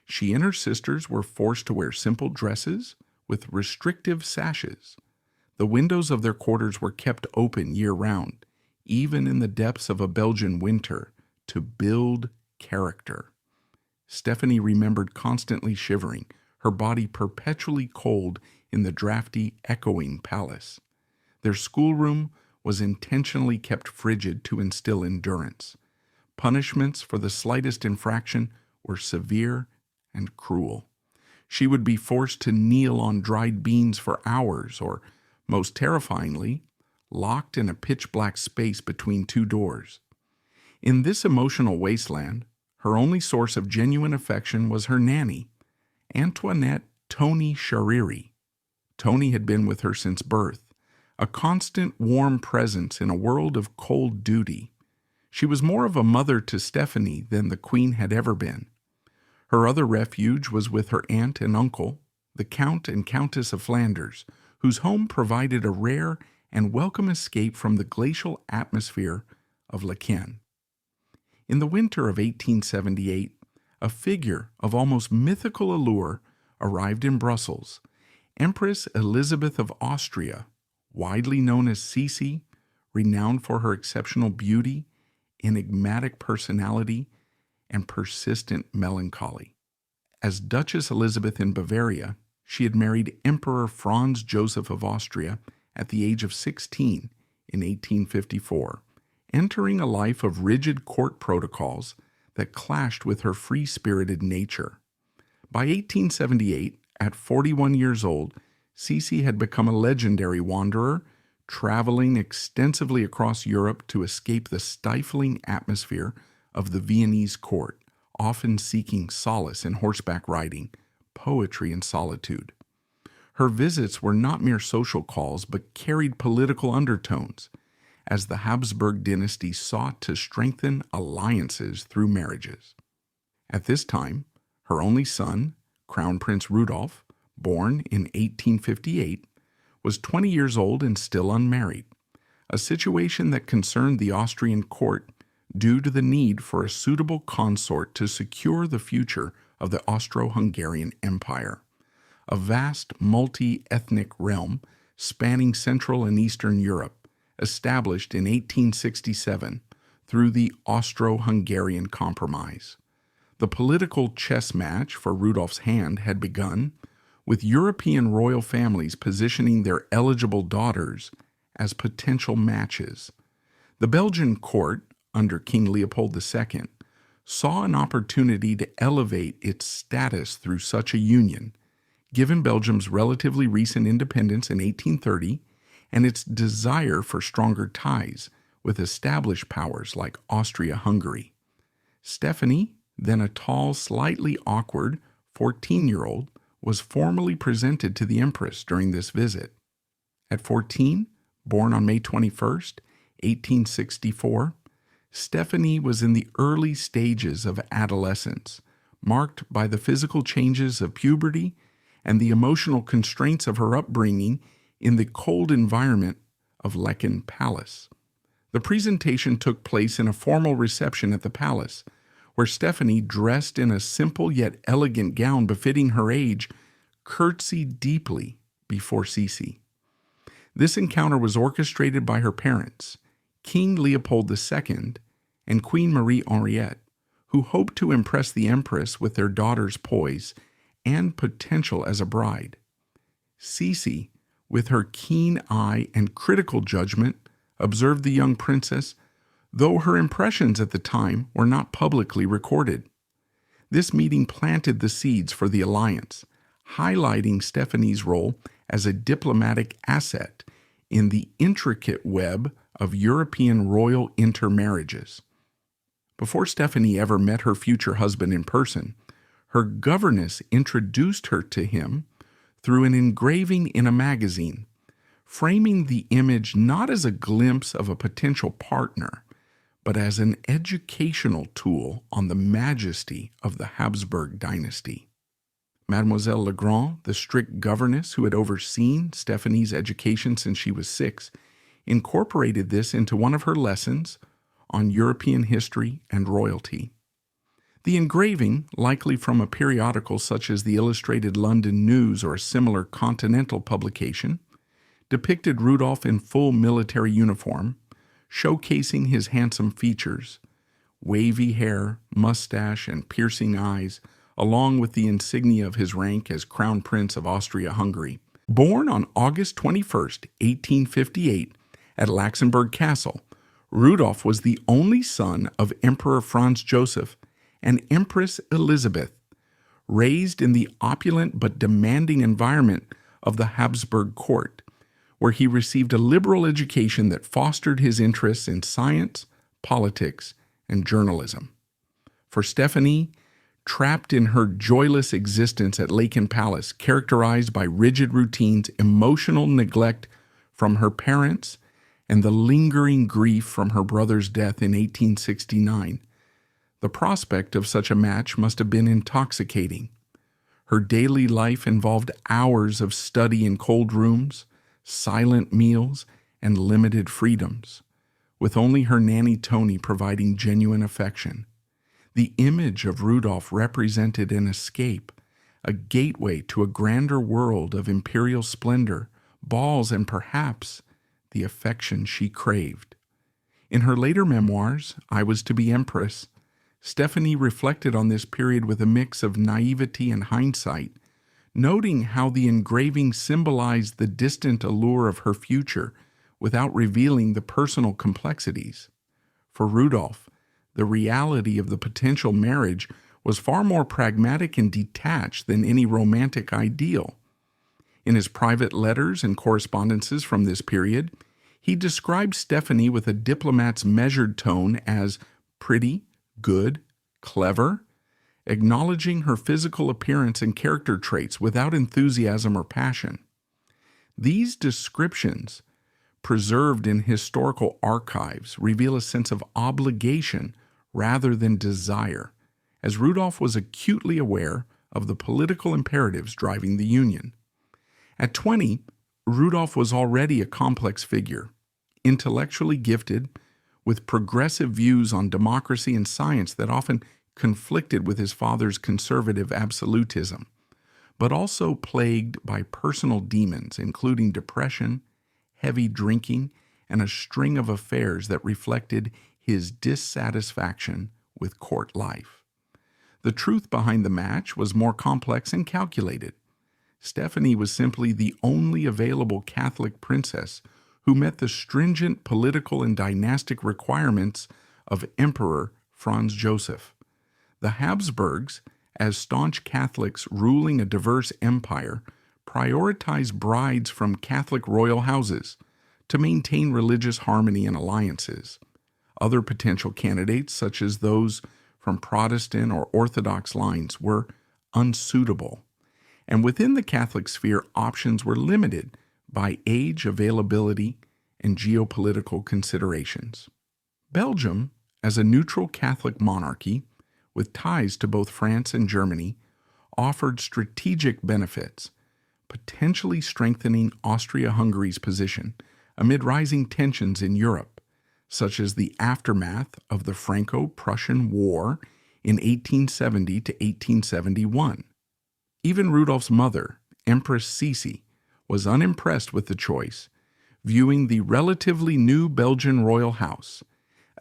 She and her sisters were forced to wear simple dresses with restrictive sashes. The windows of their quarters were kept open year-round, even in the depths of a Belgian winter, to build character. Stephanie remembered constantly shivering, her body perpetually cold in the drafty, echoing palace. Their schoolroom was intentionally kept frigid to instill endurance. Punishments for the slightest infraction were severe and cruel. She would be forced to kneel on dried beans for hours, or, most terrifyingly, locked in a pitch-black space between two doors. In this emotional wasteland, her only source of genuine affection was her nanny, Antoinette Tony Chariri. Tony had been with her since birth, a constant warm presence in a world of cold duty. She was more of a mother to Stephanie than the queen had ever been. Her other refuge was with her aunt and uncle, the Count and Countess of Flanders, whose home provided a rare and welcome escape from the glacial atmosphere of Laeken. In the winter of 1878, a figure of almost mythical allure arrived in Brussels, Empress Elizabeth of Austria, widely known as Sisi, renowned for her exceptional beauty, enigmatic personality, and persistent melancholy. As Duchess Elizabeth in Bavaria, she had married Emperor Franz Joseph of Austria at the age of 16 in 1854, entering a life of rigid court protocols that clashed with her free-spirited nature. By 1878, at 41 years old, Sisi had become a legendary wanderer, traveling extensively across Europe to escape the stifling atmosphere of the Viennese court, often seeking solace in horseback riding, poetry, and solitude. Her visits were not mere social calls, but carried political undertones. as the Habsburg dynasty sought to strengthen alliances through marriages. At this time, her only son, Crown Prince Rudolf, born in 1858, was 20 years old and still unmarried, a situation that concerned the Austrian court due to the need for a suitable consort to secure the future of the Austro-Hungarian Empire, a vast multi-ethnic realm spanning Central and Eastern Europe, established in 1867 through the Austro-Hungarian Compromise. The political chess match for Rudolf's hand had begun, with European royal families positioning their eligible daughters as potential matches. The Belgian court, under King Leopold II, saw an opportunity to elevate its status through such a union, given Belgium's relatively recent independence in 1830 and its desire for stronger ties with established powers like Austria-Hungary. Stephanie, then a tall, slightly awkward 14-year-old, was formally presented to the Empress during this visit. At 14, born on May 21, 1864, Stephanie was in the early stages of adolescence, marked by the physical changes of puberty and the emotional constraints of her upbringing in the cold environment of Laeken Palace. The presentation took place in a formal reception at the palace, where Stephanie, dressed in a simple yet elegant gown befitting her age, curtsied deeply before Sisi. This encounter was orchestrated by her parents, King Leopold II and Queen Marie Henriette, who hoped to impress the Empress with their daughter's poise and potential as a bride. Sisi, with her keen eye and critical judgment, observed the young princess, though her impressions at the time were not publicly recorded. This meeting planted the seeds for the alliance, highlighting Stephanie's role as a diplomatic asset in the intricate web of European royal intermarriages. Before Stephanie ever met her future husband in person, her governess introduced her to him through an engraving in a magazine, framing the image not as a glimpse of a potential partner, but as an educational tool on the majesty of the Habsburg dynasty. Mademoiselle Legrand, the strict governess who had overseen Stephanie's education since she was 6, incorporated this into one of her lessons on European history and royalty. The engraving, likely from a periodical such as the Illustrated London News or a similar continental publication, depicted Rudolf in full military uniform, showcasing his handsome features, wavy hair, mustache, and piercing eyes, along with the insignia of his rank as Crown Prince of Austria-Hungary. Born on August 21, 1858, at Luxembourg Castle, Rudolf was the only son of Emperor Franz Joseph and Empress Elizabeth, raised in the opulent but demanding environment of the Habsburg court, where he received a liberal education that fostered his interests in science, politics, and journalism. For Stephanie, trapped in her joyless existence at Laeken Palace, characterized by rigid routines, emotional neglect from her parents, and the lingering grief from her brother's death in 1869, the prospect of such a match must have been intoxicating. Her daily life involved hours of study in cold rooms, silent meals, and limited freedoms, with only her nanny Tony providing genuine affection. The image of Rudolf represented an escape, a gateway to a grander world of imperial splendor, balls, and perhaps the affection she craved. In her later memoirs, I Was to be Empress, Stephanie reflected on this period with a mix of naivety and hindsight, noting how the engraving symbolized the distant allure of her future without revealing the personal complexities. For Rudolf, the reality of the potential marriage was far more pragmatic and detached than any romantic ideal. In his private letters and correspondences from this period, he described Stephanie with a diplomat's measured tone as pretty, good, clever, acknowledging her physical appearance and character traits without enthusiasm or passion. These descriptions preserved in historical archives, reveal a sense of obligation rather than desire, as Rudolf was acutely aware of the political imperatives driving the Union. At 20, Rudolf was already a complex figure, intellectually gifted, with progressive views on democracy and science that often conflicted with his father's conservative absolutism, but also plagued by personal demons, including depression, heavy drinking, and a string of affairs that reflected his dissatisfaction with court life. The truth behind the match was more complex and calculated. Stephanie was simply the only available Catholic princess who met the stringent political and dynastic requirements of Emperor Franz Joseph. The Habsburgs, as staunch Catholics ruling a diverse empire, prioritized brides from Catholic royal houses to maintain religious harmony and alliances. Other potential candidates, such as those from Protestant or Orthodox lines, were unsuitable. And within the Catholic sphere, options were limited by age, availability, and geopolitical considerations. Belgium, as a neutral Catholic monarchy with ties to both France and Germany, offered strategic benefits, potentially strengthening Austria-Hungary's position amid rising tensions in Europe, such as the aftermath of the Franco-Prussian War in 1870 to 1871. Even Rudolf's mother, Empress Sisi, was unimpressed with the choice, viewing the relatively new Belgian royal house,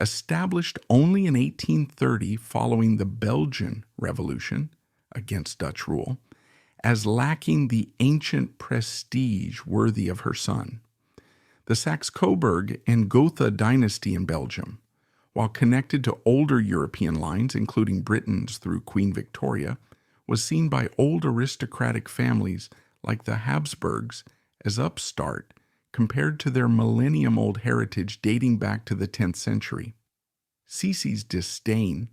established only in 1830 following the Belgian Revolution against Dutch rule, as lacking the ancient prestige worthy of her son. The Saxe-Coburg and Gotha dynasty in Belgium, while connected to older European lines, including Britain's through Queen Victoria, was seen by old aristocratic families like the Habsburgs as upstart compared to their millennium-old heritage dating back to the 10th century. Sisi's disdain,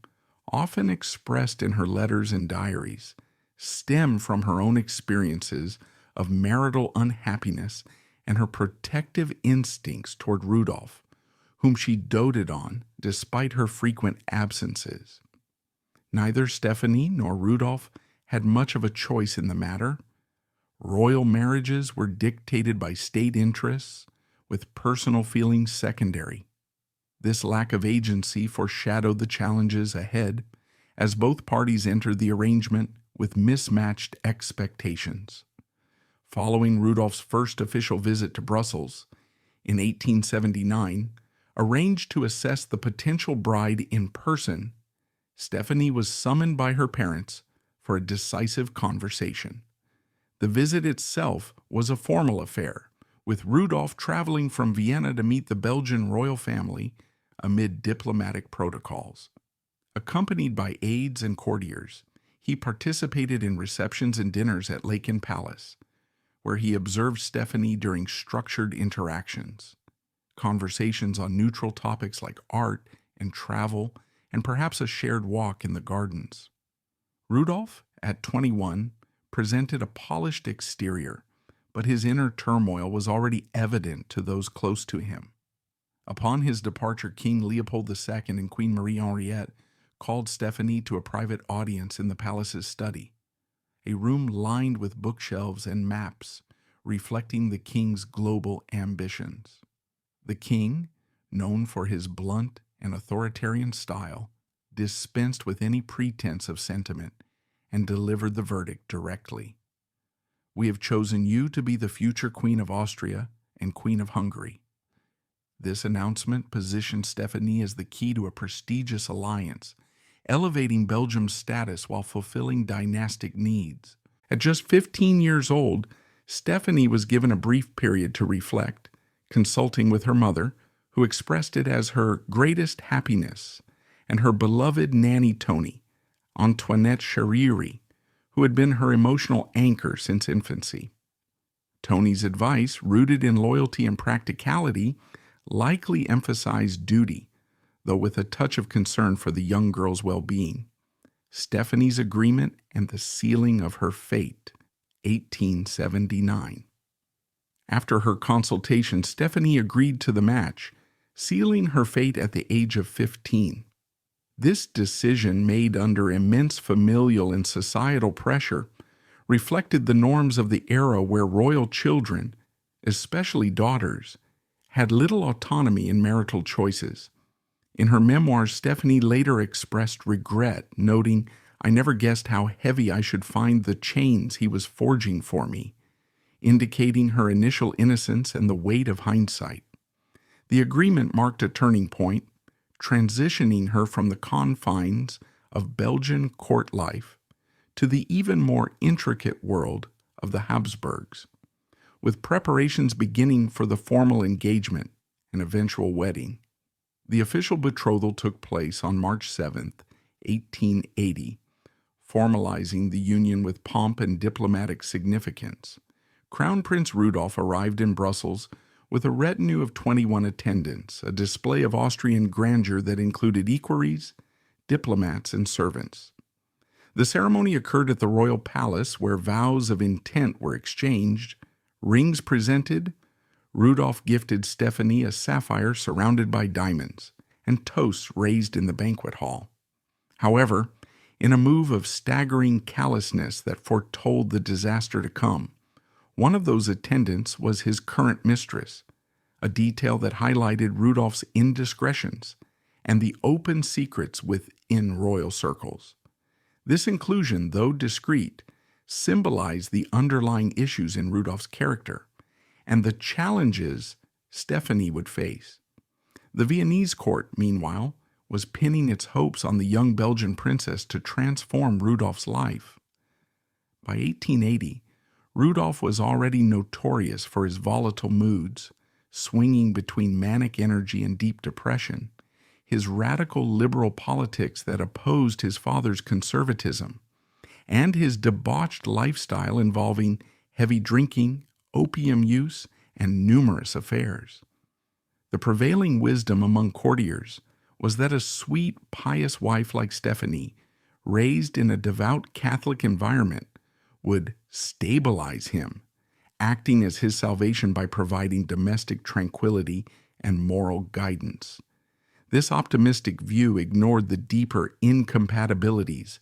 often expressed in her letters and diaries, stem from her own experiences of marital unhappiness and her protective instincts toward Rudolf, whom she doted on despite her frequent absences. Neither Stephanie nor Rudolf had much of a choice in the matter. Royal marriages were dictated by state interests, with personal feelings secondary. This lack of agency foreshadowed the challenges ahead as both parties entered the arrangement with mismatched expectations. Following Rudolf's first official visit to Brussels in 1879, arranged to assess the potential bride in person, Stephanie was summoned by her parents for a decisive conversation. The visit itself was a formal affair, with Rudolf traveling from Vienna to meet the Belgian royal family amid diplomatic protocols. Accompanied by aides and courtiers, he participated in receptions and dinners at Laeken Palace, where he observed Stephanie during structured interactions. Conversations on neutral topics like art and travel, and perhaps a shared walk in the gardens. Rudolf, at 21, presented a polished exterior, but his inner turmoil was already evident to those close to him. Upon his departure, King Leopold II and Queen Marie Henriette called Stephanie to a private audience in the palace's study, a room lined with bookshelves and maps reflecting the king's global ambitions. The king, known for his blunt and authoritarian style, dispensed with any pretense of sentiment and delivered the verdict directly. "We have chosen you to be the future Queen of Austria and Queen of Hungary." This announcement positioned Stephanie as the key to a prestigious alliance, elevating Belgium's status while fulfilling dynastic needs. At just 15 years old, Stephanie was given a brief period to reflect, consulting with her mother, who expressed it as her greatest happiness, and her beloved nanny Tony, Antoinette Chariri, who had been her emotional anchor since infancy. Tony's advice, rooted in loyalty and practicality, likely emphasized duty, though with a touch of concern for the young girl's well-being. Stephanie's agreement and the sealing of her fate, 1879. After her consultation, Stéphanie agreed to the match, sealing her fate at the age of 15. This decision, made under immense familial and societal pressure, reflected the norms of the era where royal children, especially daughters, had little autonomy in marital choices. In her memoirs, Stéphanie later expressed regret, noting, "I never guessed how heavy I should find the chains he was forging for me," indicating her initial innocence and the weight of hindsight. The agreement marked a turning point, transitioning her from the confines of Belgian court life to the even more intricate world of the Habsburgs, with preparations beginning for the formal engagement and eventual wedding. The official betrothal took place on March 7th, 1880, formalizing the union with pomp and diplomatic significance. Crown Prince Rudolf arrived in Brussels with a retinue of 21 attendants, a display of Austrian grandeur that included equerries, diplomats, and servants. The ceremony occurred at the royal palace, where vows of intent were exchanged, rings presented, Rudolf gifted Stéphanie a sapphire surrounded by diamonds, and toasts raised in the banquet hall. However, in a move of staggering callousness that foretold the disaster to come, one of those attendants was his current mistress, a detail that highlighted Rudolf's indiscretions and the open secrets within royal circles. This inclusion, though discreet, symbolized the underlying issues in Rudolf's character and the challenges Stéphanie would face. The Viennese court, meanwhile, was pinning its hopes on the young Belgian princess to transform Rudolf's life. By 1880, Rudolf was already notorious for his volatile moods, swinging between manic energy and deep depression, his radical liberal politics that opposed his father's conservatism, and his debauched lifestyle involving heavy drinking, opium use, and numerous affairs. The prevailing wisdom among courtiers was that a sweet, pious wife like Stéphanie, raised in a devout Catholic environment, would stabilize him, acting as his salvation by providing domestic tranquility and moral guidance. This optimistic view ignored the deeper incompatibilities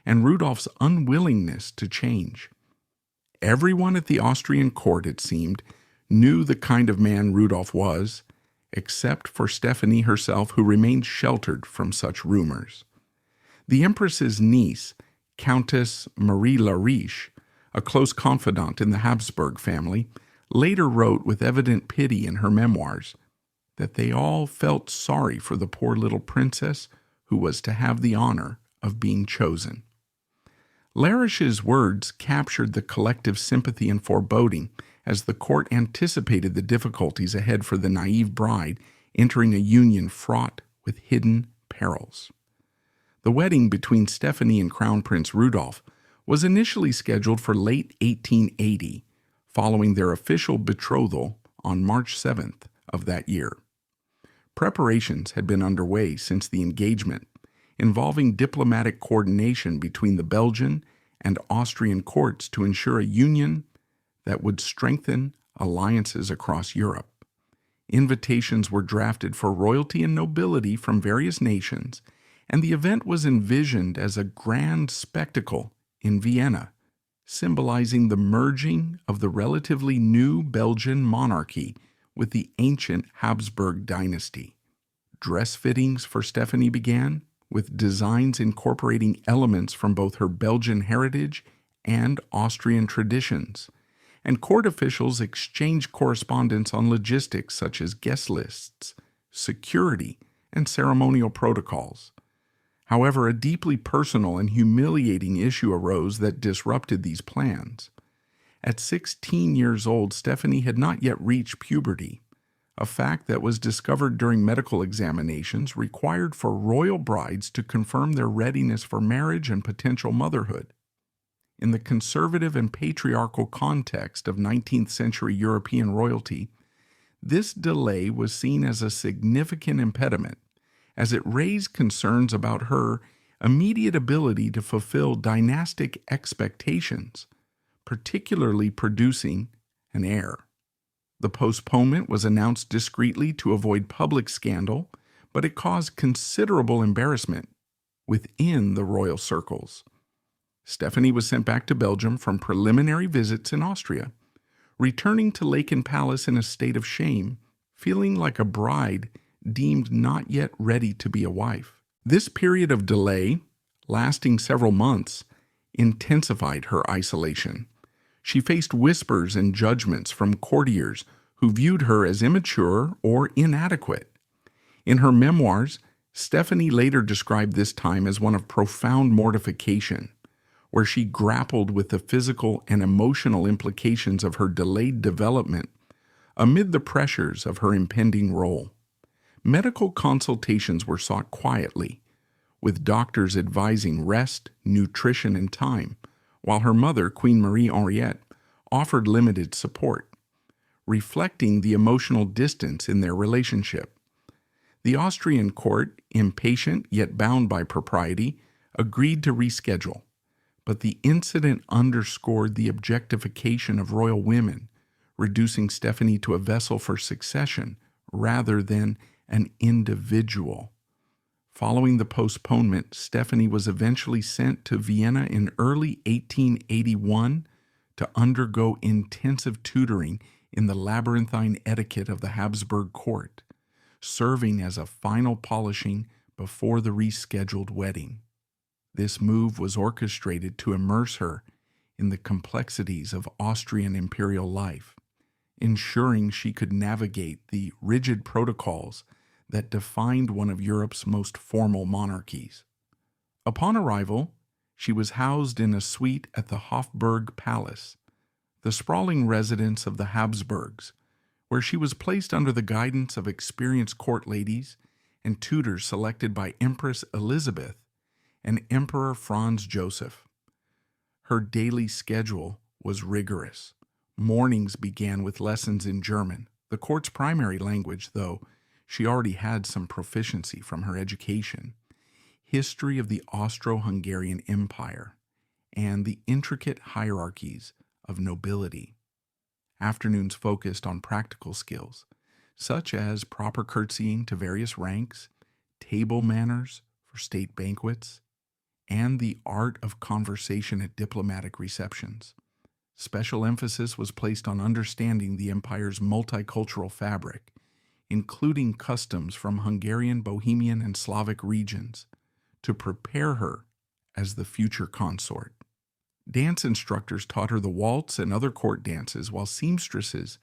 and Rudolf's unwillingness to change. Everyone at the Austrian court, it seemed, knew the kind of man Rudolf was, except for Stéphanie herself, who remained sheltered from such rumors. The Empress's niece, Countess Marie la Riche, a close confidant in the Habsburg family, later wrote with evident pity in her memoirs that they all felt sorry for the poor little princess who was to have the honor of being chosen. La Riche's words captured the collective sympathy and foreboding as the court anticipated the difficulties ahead for the naive bride entering a union fraught with hidden perils. The wedding between Stéphanie and Crown Prince Rudolf was initially scheduled for late 1880, following their official betrothal on March 7th of that year. Preparations had been underway since the engagement, involving diplomatic coordination between the Belgian and Austrian courts to ensure a union that would strengthen alliances across Europe. Invitations were drafted for royalty and nobility from various nations, and the event was envisioned as a grand spectacle in Vienna, symbolizing the merging of the relatively new Belgian monarchy with the ancient Habsburg dynasty. Dress fittings for Stéphanie began, with designs incorporating elements from both her Belgian heritage and Austrian traditions, and court officials exchanged correspondence on logistics such as guest lists, security, and ceremonial protocols. However, a deeply personal and humiliating issue arose that disrupted these plans. At 16 years old, Stéphanie had not yet reached puberty, a fact that was discovered during medical examinations required for royal brides to confirm their readiness for marriage and potential motherhood. In the conservative and patriarchal context of 19th century European royalty, this delay was seen as a significant impediment, as it raised concerns about her immediate ability to fulfill dynastic expectations, particularly producing an heir. The postponement was announced discreetly to avoid public scandal, but it caused considerable embarrassment within the royal circles. Stephanie was sent back to Belgium from preliminary visits in Austria, returning to Laeken Palace in a state of shame, feeling like a bride deemed not yet ready to be a wife. This period of delay, lasting several months, intensified her isolation. She faced whispers and judgments from courtiers who viewed her as immature or inadequate. In her memoirs, Stephanie later described this time as one of profound mortification, where she grappled with the physical and emotional implications of her delayed development amid the pressures of her impending role. Medical consultations were sought quietly, with doctors advising rest, nutrition, and time, while her mother, Queen Marie Henriette, offered limited support, reflecting the emotional distance in their relationship. The Austrian court, impatient yet bound by propriety, agreed to reschedule, but the incident underscored the objectification of royal women, reducing Stephanie to a vessel for succession rather than an individual. Following the postponement, Stephanie was eventually sent to Vienna in early 1881 to undergo intensive tutoring in the labyrinthine etiquette of the Habsburg court, serving as a final polishing before the rescheduled wedding. This move was orchestrated to immerse her in the complexities of Austrian imperial life, ensuring she could navigate the rigid protocols that defined one of Europe's most formal monarchies. Upon arrival, she was housed in a suite at the Hofburg Palace, the sprawling residence of the Habsburgs, where she was placed under the guidance of experienced court ladies and tutors selected by Empress Elizabeth and Emperor Franz Joseph. Her daily schedule was rigorous. Mornings began with lessons in German, the court's primary language, though she already had some proficiency from her education, history of the Austro-Hungarian Empire, and the intricate hierarchies of nobility. Afternoons focused on practical skills, such as proper curtsying to various ranks, table manners for state banquets, and the art of conversation at diplomatic receptions. Special emphasis was placed on understanding the empire's multicultural fabric, including customs from Hungarian, Bohemian, and Slavic regions, to prepare her as the future consort. Dance instructors taught her the waltz and other court dances, while seamstresses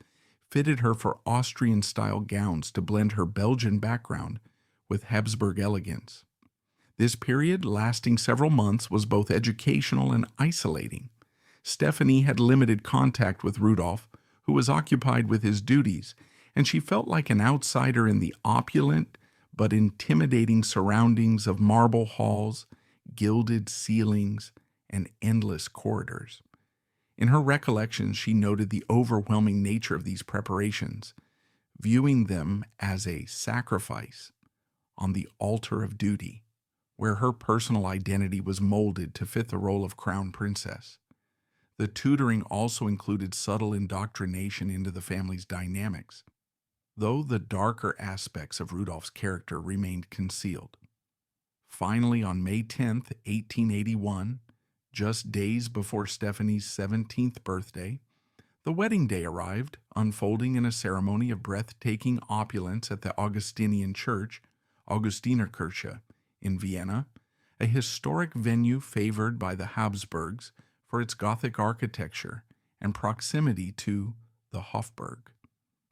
fitted her for Austrian-style gowns to blend her Belgian background with Habsburg elegance. This period, lasting several months, was both educational and isolating. Stephanie had limited contact with Rudolf, who was occupied with his duties, and she felt like an outsider in the opulent but intimidating surroundings of marble halls, gilded ceilings, and endless corridors. In her recollections, she noted the overwhelming nature of these preparations, viewing them as a sacrifice on the altar of duty, where her personal identity was molded to fit the role of crown princess. The tutoring also included subtle indoctrination into the family's dynamics, though the darker aspects of Rudolph's character remained concealed. Finally, on May 10, 1881, just days before Stephanie's 17th birthday, the wedding day arrived, unfolding in a ceremony of breathtaking opulence at the Augustinian Church, Augustinerkirche, in Vienna, a historic venue favored by the Habsburgs for its Gothic architecture and proximity to the Hofburg.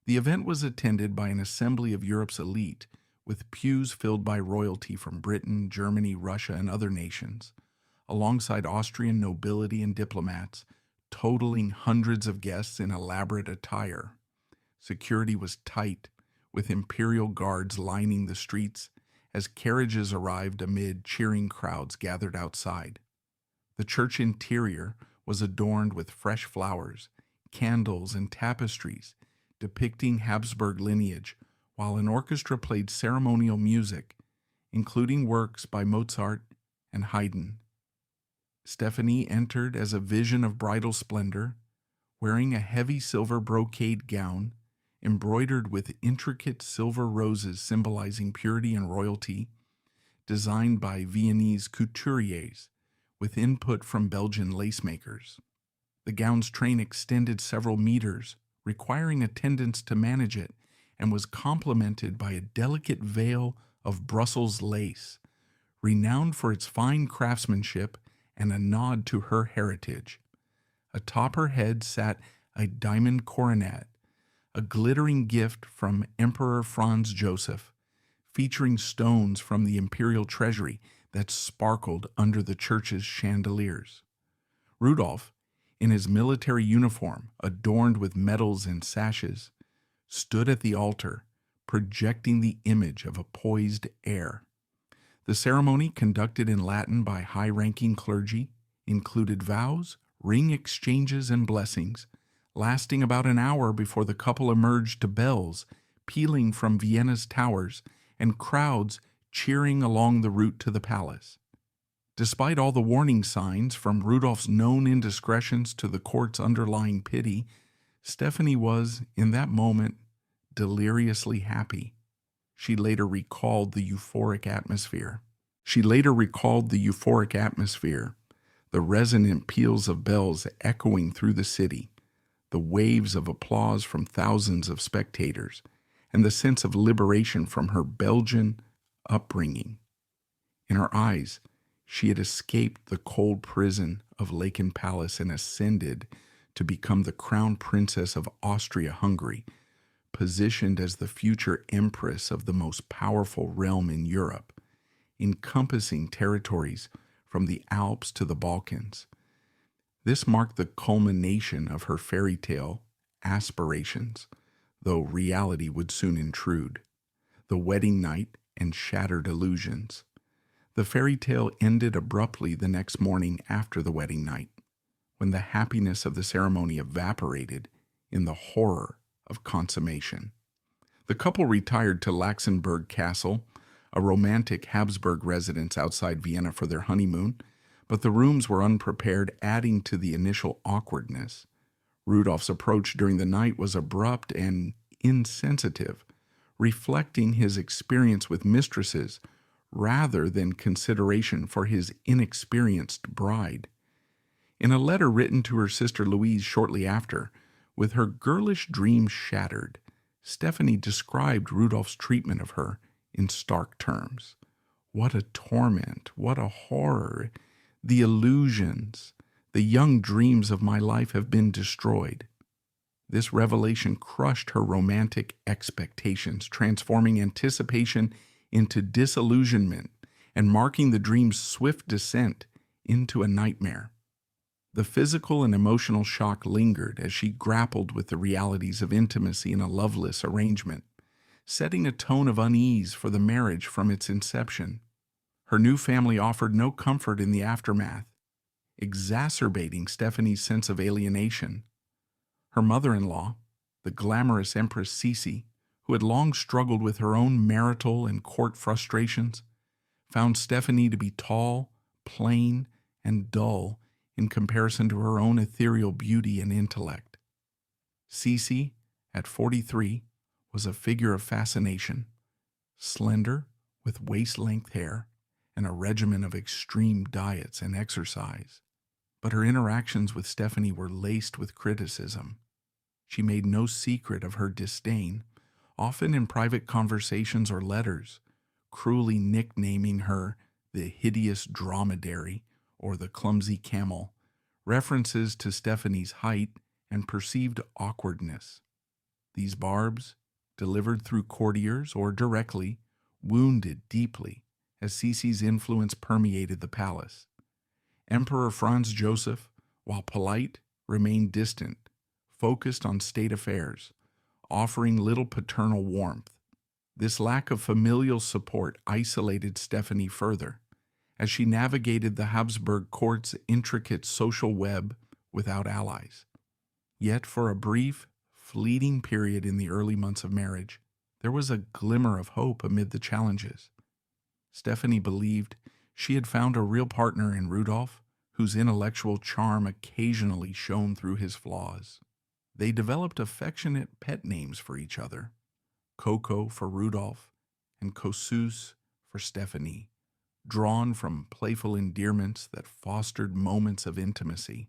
The event was attended by an assembly of Europe's elite, with pews filled by royalty from Britain, Germany, Russia, and other nations, alongside Austrian nobility and diplomats, totaling hundreds of guests in elaborate attire. Security was tight, with imperial guards lining the streets as carriages arrived amid cheering crowds gathered outside. The church interior was adorned with fresh flowers, candles, and tapestries depicting Habsburg lineage, while an orchestra played ceremonial music, including works by Mozart and Haydn. Stephanie entered as a vision of bridal splendor, wearing a heavy silver brocade gown embroidered with intricate silver roses symbolizing purity and royalty, designed by Viennese couturiers with input from Belgian lace makers. The gown's train extended several meters, requiring attendants to manage it, and was complemented by a delicate veil of Brussels lace, renowned for its fine craftsmanship and a nod to her heritage. Atop her head sat a diamond coronet, a glittering gift from Emperor Franz Joseph, featuring stones from the imperial treasury that sparkled under the church's chandeliers. Rudolf, in his military uniform adorned with medals and sashes, stood at the altar, projecting the image of a poised heir. The ceremony, conducted in Latin by high-ranking clergy, included vows, ring exchanges, and blessings, lasting about an hour before the couple emerged to bells pealing from Vienna's towers and crowds cheering along the route to the palace. Despite all the warning signs, from Rudolf's known indiscretions to the court's underlying pity, Stéphanie was, in that moment, deliriously happy. She later recalled the euphoric atmosphere. The resonant peals of bells echoing through the city, the waves of applause from thousands of spectators, and the sense of liberation from her Belgian upbringing. In her eyes, she had escaped the cold prison of Laeken Palace and ascended to become the Crown Princess of Austria-Hungary, positioned as the future Empress of the most powerful realm in Europe, encompassing territories from the Alps to the Balkans. This marked the culmination of her fairy tale aspirations, though reality would soon intrude. The wedding night and shattered illusions. The fairy tale ended abruptly the next morning after the wedding night, when the happiness of the ceremony evaporated in the horror of consummation. The couple retired to Laxenburg Castle, a romantic Habsburg residence outside Vienna, for their honeymoon, but the rooms were unprepared, adding to the initial awkwardness. Rudolf's approach during the night was abrupt and insensitive, reflecting his experience with mistresses rather than consideration for his inexperienced bride. In a letter written to her sister Louise shortly after, with her girlish dreams shattered, Stéphanie described Rudolf's treatment of her in stark terms. What a torment, what a horror! The illusions, the young dreams of my life have been destroyed. This revelation crushed her romantic expectations, transforming anticipation into disillusionment and marking the dream's swift descent into a nightmare. The physical and emotional shock lingered as she grappled with the realities of intimacy in a loveless arrangement, setting a tone of unease for the marriage from its inception. Her new family offered no comfort in the aftermath, exacerbating Stéphanie's sense of alienation. Her mother-in-law, the glamorous Empress Sisi, who had long struggled with her own marital and court frustrations, found Stéphanie to be tall, plain, and dull in comparison to her own ethereal beauty and intellect. Sisi, at 43, was a figure of fascination, slender, with waist-length hair, and a regimen of extreme diets and exercise. But her interactions with Stéphanie were laced with criticism. She made no secret of her disdain, often in private conversations or letters, cruelly nicknaming her the hideous dromedary or the clumsy camel, references to Stéphanie's height and perceived awkwardness. These barbs, delivered through courtiers or directly, wounded deeply as Sisi's influence permeated the palace. Emperor Franz Joseph, while polite, remained distant, focused on state affairs, offering little paternal warmth. This lack of familial support isolated Stéphanie further, as she navigated the Habsburg court's intricate social web without allies. Yet for a brief, fleeting period in the early months of marriage, there was a glimmer of hope amid the challenges. Stéphanie believed she had found a real partner in Rudolf, whose intellectual charm occasionally shone through his flaws. They developed affectionate pet names for each other, Coco for Rudolf and Kossuth for Stephanie, drawn from playful endearments that fostered moments of intimacy.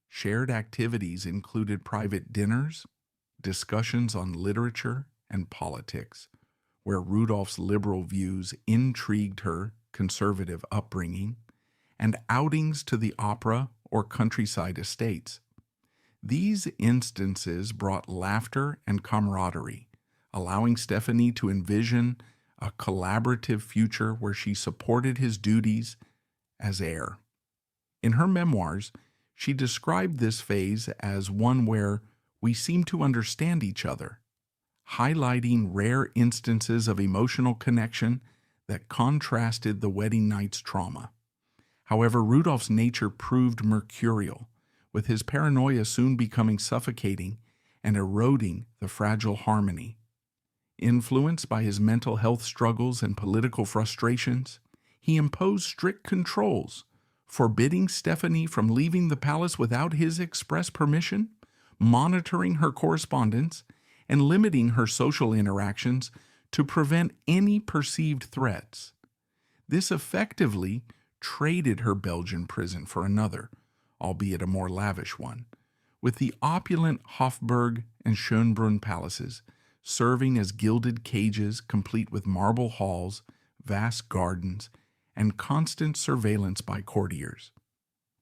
Shared activities included private dinners, discussions on literature and politics, where Rudolph's liberal views intrigued her conservative upbringing, and outings to the opera or countryside estates. These instances brought laughter and camaraderie, allowing Stephanie to envision a collaborative future where she supported his duties as heir. In her memoirs, she described this phase as one where we seemed to understand each other, highlighting rare instances of emotional connection that contrasted the wedding night's trauma. However, Rudolph's nature proved mercurial, with his paranoia soon becoming suffocating and eroding the fragile harmony. Influenced by his mental health struggles and political frustrations, he imposed strict controls, forbidding Stephanie from leaving the palace without his express permission, monitoring her correspondence, and limiting her social interactions to prevent any perceived threats. This effectively traded her Belgian prison for another, albeit a more lavish one, with the opulent Habsburg and Schönbrunn palaces serving as gilded cages complete with marble halls, vast gardens, and constant surveillance by courtiers.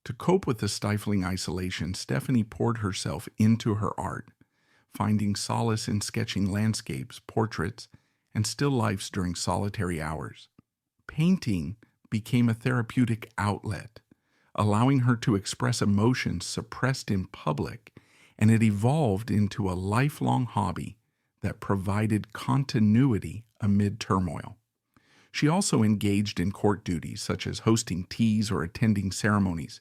To cope with the stifling isolation, Stephanie poured herself into her art, finding solace in sketching landscapes, portraits, and still lifes during solitary hours. Painting became a therapeutic outlet, allowing her to express emotions suppressed in public, and it evolved into a lifelong hobby that provided continuity amid turmoil. She also engaged in court duties, such as hosting teas or attending ceremonies,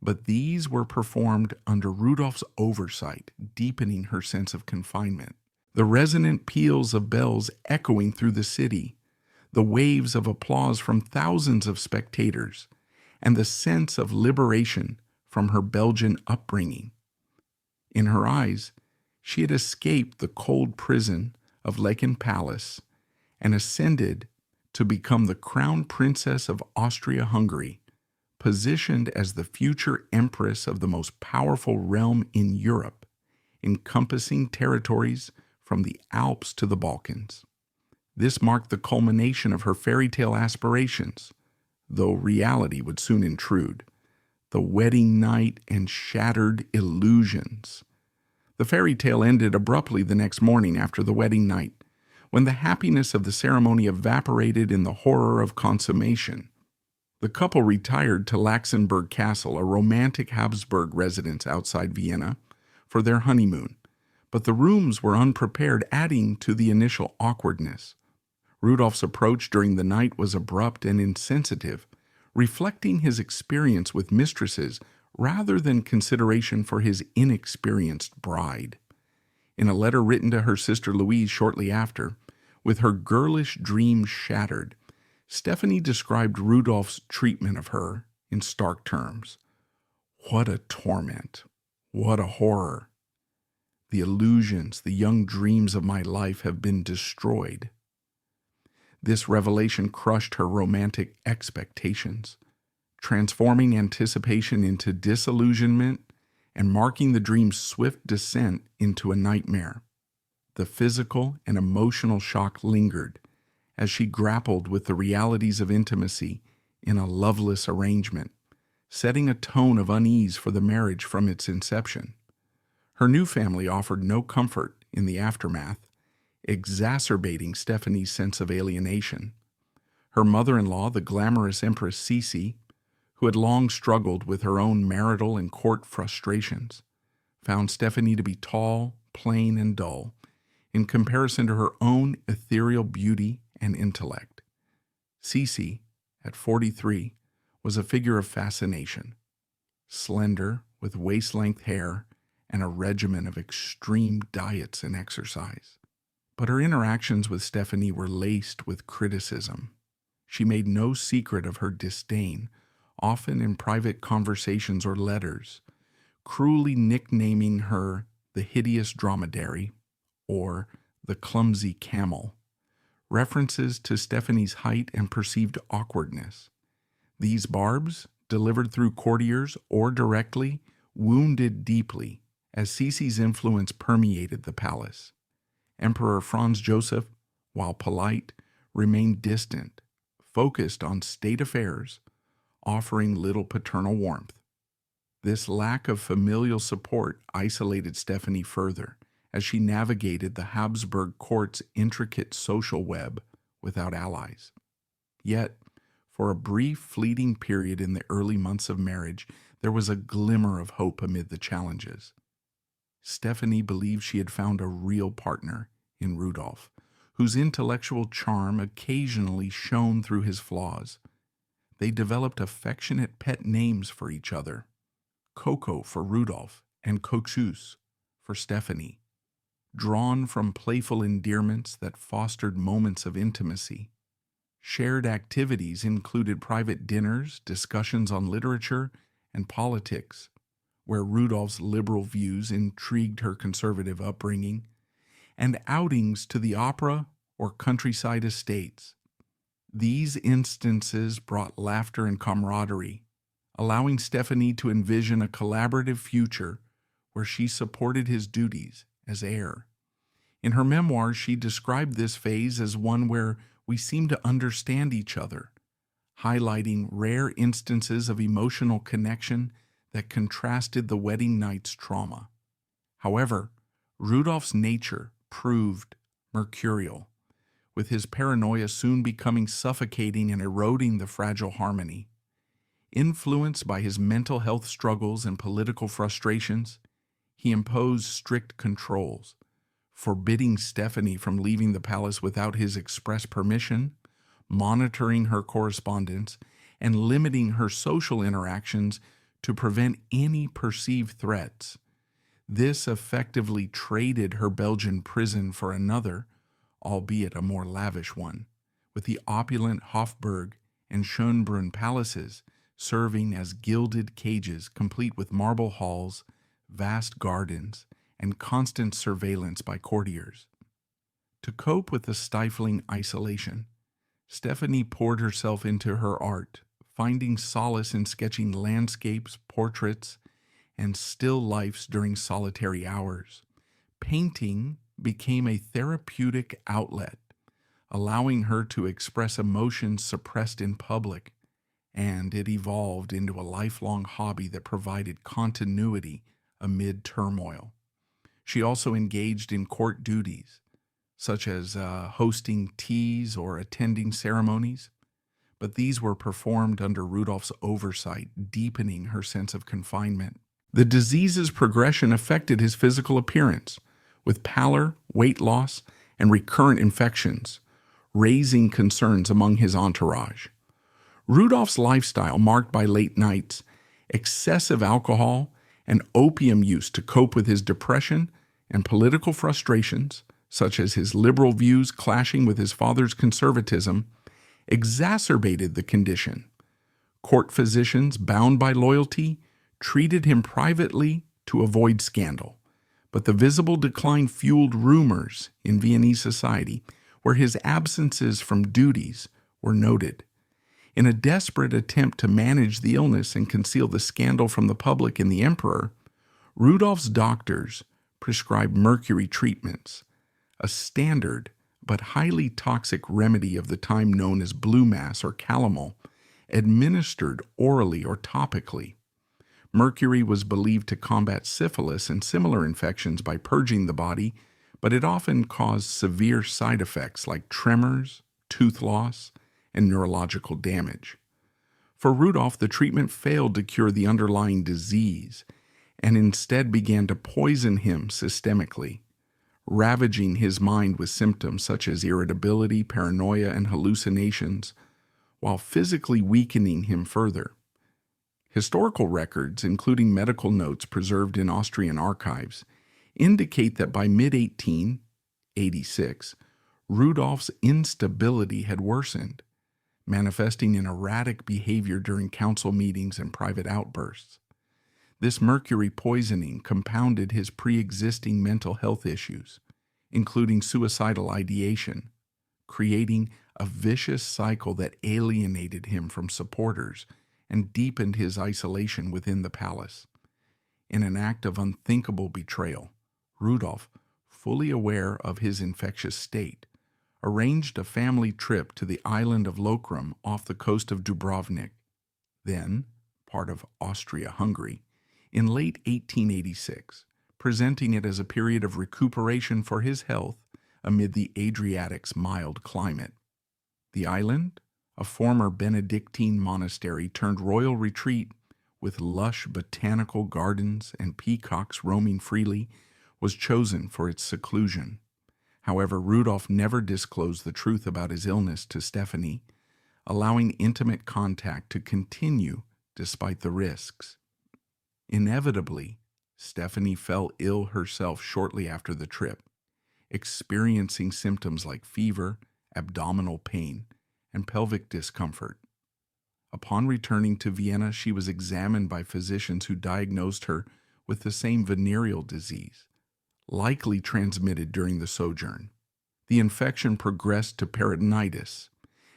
but these were performed under Rudolph's oversight, deepening her sense of confinement. The resonant peals of bells echoing through the city, the waves of applause from thousands of spectators, and the sense of liberation from her Belgian upbringing. In her eyes, she had escaped the cold prison of Laeken Palace and ascended to become the Crown Princess of Austria-Hungary, positioned as the future Empress of the most powerful realm in Europe, encompassing territories from the Alps to the Balkans. This marked the culmination of her fairy tale aspirations, though reality would soon intrude. The wedding night and shattered illusions. The fairy tale ended abruptly the next morning after the wedding night, when the happiness of the ceremony evaporated in the horror of consummation. The couple retired to Laxenburg Castle, a romantic Habsburg residence outside Vienna, for their honeymoon, but the rooms were unprepared, adding to the initial awkwardness. Rudolph's approach during the night was abrupt and insensitive, reflecting his experience with mistresses rather than consideration for his inexperienced bride. In a letter written to her sister Louise shortly after, with her girlish dreams shattered, Stephanie described Rudolph's treatment of her in stark terms. What a torment! What a horror! The illusions, the young dreams of my life have been destroyed. This revelation crushed her romantic expectations, transforming anticipation into disillusionment and marking the dream's swift descent into a nightmare. The physical and emotional shock lingered as she grappled with the realities of intimacy in a loveless arrangement, setting a tone of unease for the marriage from its inception. Her new family offered no comfort in the aftermath, exacerbating Stephanie's sense of alienation. Her mother-in-law, the glamorous Empress Sisi, who had long struggled with her own marital and court frustrations, found Stephanie to be tall, plain, and dull, in comparison to her own ethereal beauty and intellect. Sisi, at 43, was a figure of fascination, slender, with waist-length hair and a regimen of extreme diets and exercise. But her interactions with Stephanie were laced with criticism. She made no secret of her disdain, often in private conversations or letters, cruelly nicknaming her the hideous dromedary, or the clumsy camel, references to Stephanie's height and perceived awkwardness. These barbs, delivered through courtiers or directly, wounded deeply as Sisi's influence permeated the palace. Emperor Franz Joseph, while polite, remained distant, focused on state affairs, offering little paternal warmth. This lack of familial support isolated Stephanie further as she navigated the Habsburg court's intricate social web without allies. Yet, for a brief, fleeting period in the early months of marriage, there was a glimmer of hope amid the challenges. Stephanie believed she had found a real partner in Rudolf, whose intellectual charm occasionally shone through his flaws. They developed affectionate pet names for each other: Coco for Rudolf and Cochus for Stephanie, drawn from playful endearments that fostered moments of intimacy. Shared activities included private dinners, discussions on literature and politics, where Rudolf's liberal views intrigued her conservative upbringing, and outings to the opera or countryside estates. These instances brought laughter and camaraderie, allowing Stephanie to envision a collaborative future where she supported his duties as heir. In her memoirs, she described this phase as one where we seemed to understand each other, highlighting rare instances of emotional connection that contrasted the wedding night's trauma. However, Rudolf's nature proved mercurial, with his paranoia soon becoming suffocating and eroding the fragile harmony. Influenced by his mental health struggles and political frustrations, he imposed strict controls, forbidding Stephanie from leaving the palace without his express permission, monitoring her correspondence, and limiting her social interactions to prevent any perceived threats. This effectively traded her Belgian prison for another, albeit a more lavish one, with the opulent Hofburg and Schönbrunn palaces serving as gilded cages complete with marble halls, vast gardens, and constant surveillance by courtiers. To cope with the stifling isolation, Stephanie poured herself into her art, finding solace in sketching landscapes, portraits, and still lifes during solitary hours. Painting became a therapeutic outlet, allowing her to express emotions suppressed in public, and it evolved into a lifelong hobby that provided continuity amid turmoil. She also engaged in court duties, such as hosting teas or attending ceremonies, but these were performed under Rudolf's oversight, deepening her sense of confinement. The disease's progression affected his physical appearance, with pallor, weight loss, and recurrent infections, raising concerns among his entourage. Rudolf's lifestyle, marked by late nights, excessive alcohol, and opium use to cope with his depression and political frustrations, such as his liberal views clashing with his father's conservatism, exacerbated the condition. Court physicians, bound by loyalty, treated him privately to avoid scandal, but the visible decline fueled rumors in Viennese society, where his absences from duties were noted. In a desperate attempt to manage the illness and conceal the scandal from the public and the emperor, Rudolf's doctors prescribed mercury treatments, a standard but highly toxic remedy of the time known as blue mass or calomel, administered orally or topically. Mercury was believed to combat syphilis and similar infections by purging the body, but it often caused severe side effects like tremors, tooth loss, and neurological damage. For Rudolf, the treatment failed to cure the underlying disease and instead began to poison him systemically, ravaging his mind with symptoms such as irritability, paranoia, and hallucinations, while physically weakening him further. Historical records, including medical notes preserved in Austrian archives, indicate that by mid-1886, Rudolf's instability had worsened, manifesting in erratic behavior during council meetings and private outbursts. This mercury poisoning compounded his pre-existing mental health issues, including suicidal ideation, creating a vicious cycle that alienated him from supporters and deepened his isolation within the palace. In an act of unthinkable betrayal, Rudolf, fully aware of his infectious state, arranged a family trip to the island of Lokrum off the coast of Dubrovnik, then part of Austria-Hungary, in late 1886, presenting it as a period of recuperation for his health amid the Adriatic's mild climate. The island, a former Benedictine monastery turned royal retreat with lush botanical gardens and peacocks roaming freely, was chosen for its seclusion. However, Rudolf never disclosed the truth about his illness to Stephanie, allowing intimate contact to continue despite the risks. Inevitably, Stephanie fell ill herself shortly after the trip, experiencing symptoms like fever, abdominal pain, and pelvic discomfort. Upon returning to Vienna, she was examined by physicians who diagnosed her with the same venereal disease, likely transmitted during the sojourn. The infection progressed to peritonitis,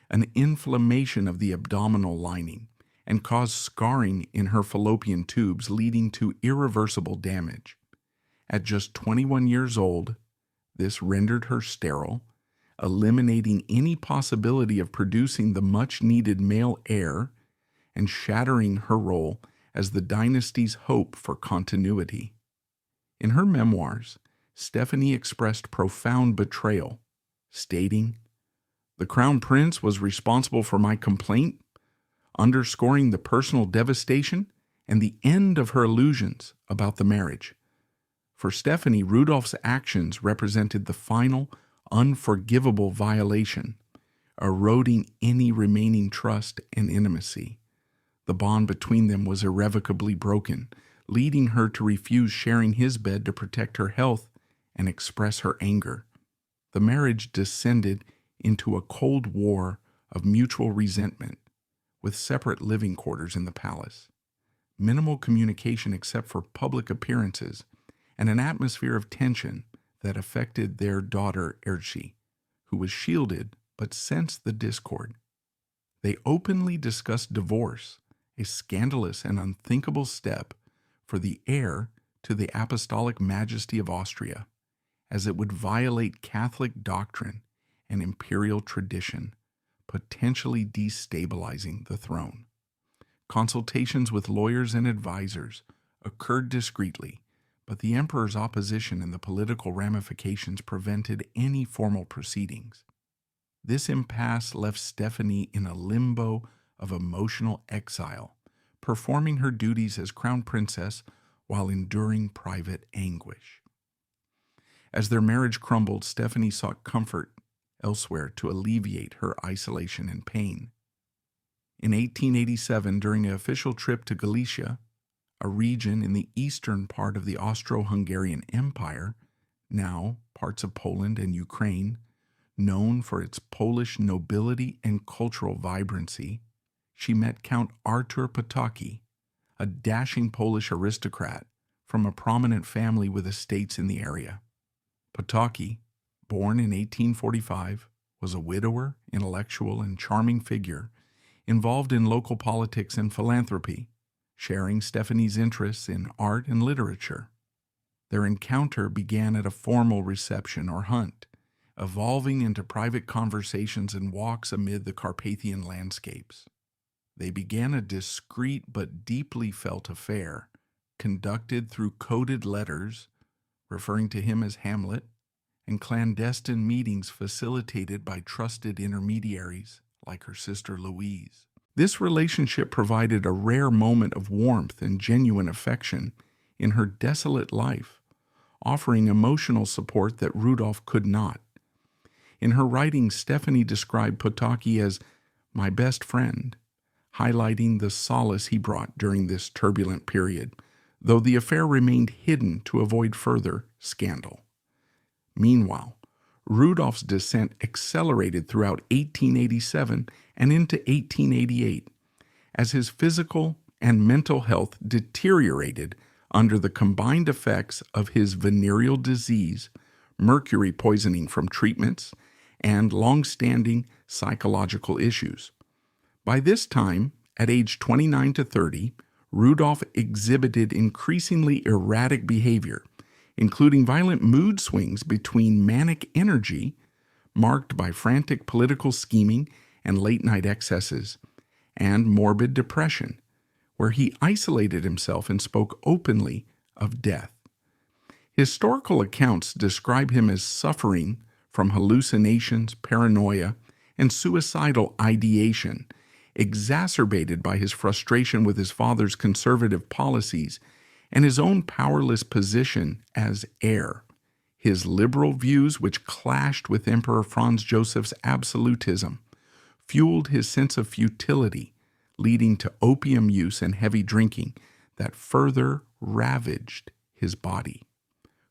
an inflammation of the abdominal lining, and caused scarring in her fallopian tubes, leading to irreversible damage. At just 21 years old, this rendered her sterile, eliminating any possibility of producing the much-needed male heir and shattering her role as the dynasty's hope for continuity. In her memoirs, Stephanie expressed profound betrayal, stating, "The Crown Prince was responsible for my complaint, underscoring the personal devastation and the end of her illusions about the marriage." For Stephanie, Rudolf's actions represented the final, unforgivable violation, eroding any remaining trust and intimacy. The bond between them was irrevocably broken, leading her to refuse sharing his bed to protect her health and express her anger. The marriage descended into a cold war of mutual resentment, with separate living quarters in the palace, minimal communication except for public appearances, and an atmosphere of tension that affected their daughter Erci, who was shielded but sensed the discord. They openly discussed divorce, a scandalous and unthinkable step for the heir to the apostolic majesty of Austria, as it would violate Catholic doctrine and imperial tradition, potentially destabilizing the throne. Consultations with lawyers and advisors occurred discreetly, but the emperor's opposition and the political ramifications prevented any formal proceedings. This impasse left Stephanie in a limbo of emotional exile, performing her duties as crown princess while enduring private anguish. As their marriage crumbled, Stephanie sought comfort elsewhere to alleviate her isolation and pain. In 1887, during an official trip to Galicia, a region in the eastern part of the Austro-Hungarian Empire, now parts of Poland and Ukraine, known for its Polish nobility and cultural vibrancy, she met Count Artur Potocki, a dashing Polish aristocrat from a prominent family with estates in the area. Potocki, born in 1845, was a widower, intellectual, and charming figure involved in local politics and philanthropy, sharing Stephanie's interests in art and literature. Their encounter began at a formal reception or hunt, evolving into private conversations and walks amid the Carpathian landscapes. They began a discreet but deeply felt affair, conducted through coded letters, referring to him as Hamlet, and clandestine meetings facilitated by trusted intermediaries like her sister Louise. This relationship provided a rare moment of warmth and genuine affection in her desolate life, offering emotional support that Rudolf could not. In her writings, Stephanie described Potocki as "my best friend," highlighting the solace he brought during this turbulent period, though the affair remained hidden to avoid further scandal. Meanwhile, Rudolf's descent accelerated throughout 1887 and into 1888, as his physical and mental health deteriorated under the combined effects of his venereal disease, mercury poisoning from treatments, and long-standing psychological issues. By this time, at age 29 to 30, Rudolf exhibited increasingly erratic behavior, including violent mood swings between manic energy, marked by frantic political scheming and late-night excesses, and morbid depression, where he isolated himself and spoke openly of death. Historical accounts describe him as suffering from hallucinations, paranoia, and suicidal ideation, exacerbated by his frustration with his father's conservative policies and his own powerless position as heir. His liberal views, which clashed with Emperor Franz Joseph's absolutism, fueled his sense of futility, leading to opium use and heavy drinking that further ravaged his body.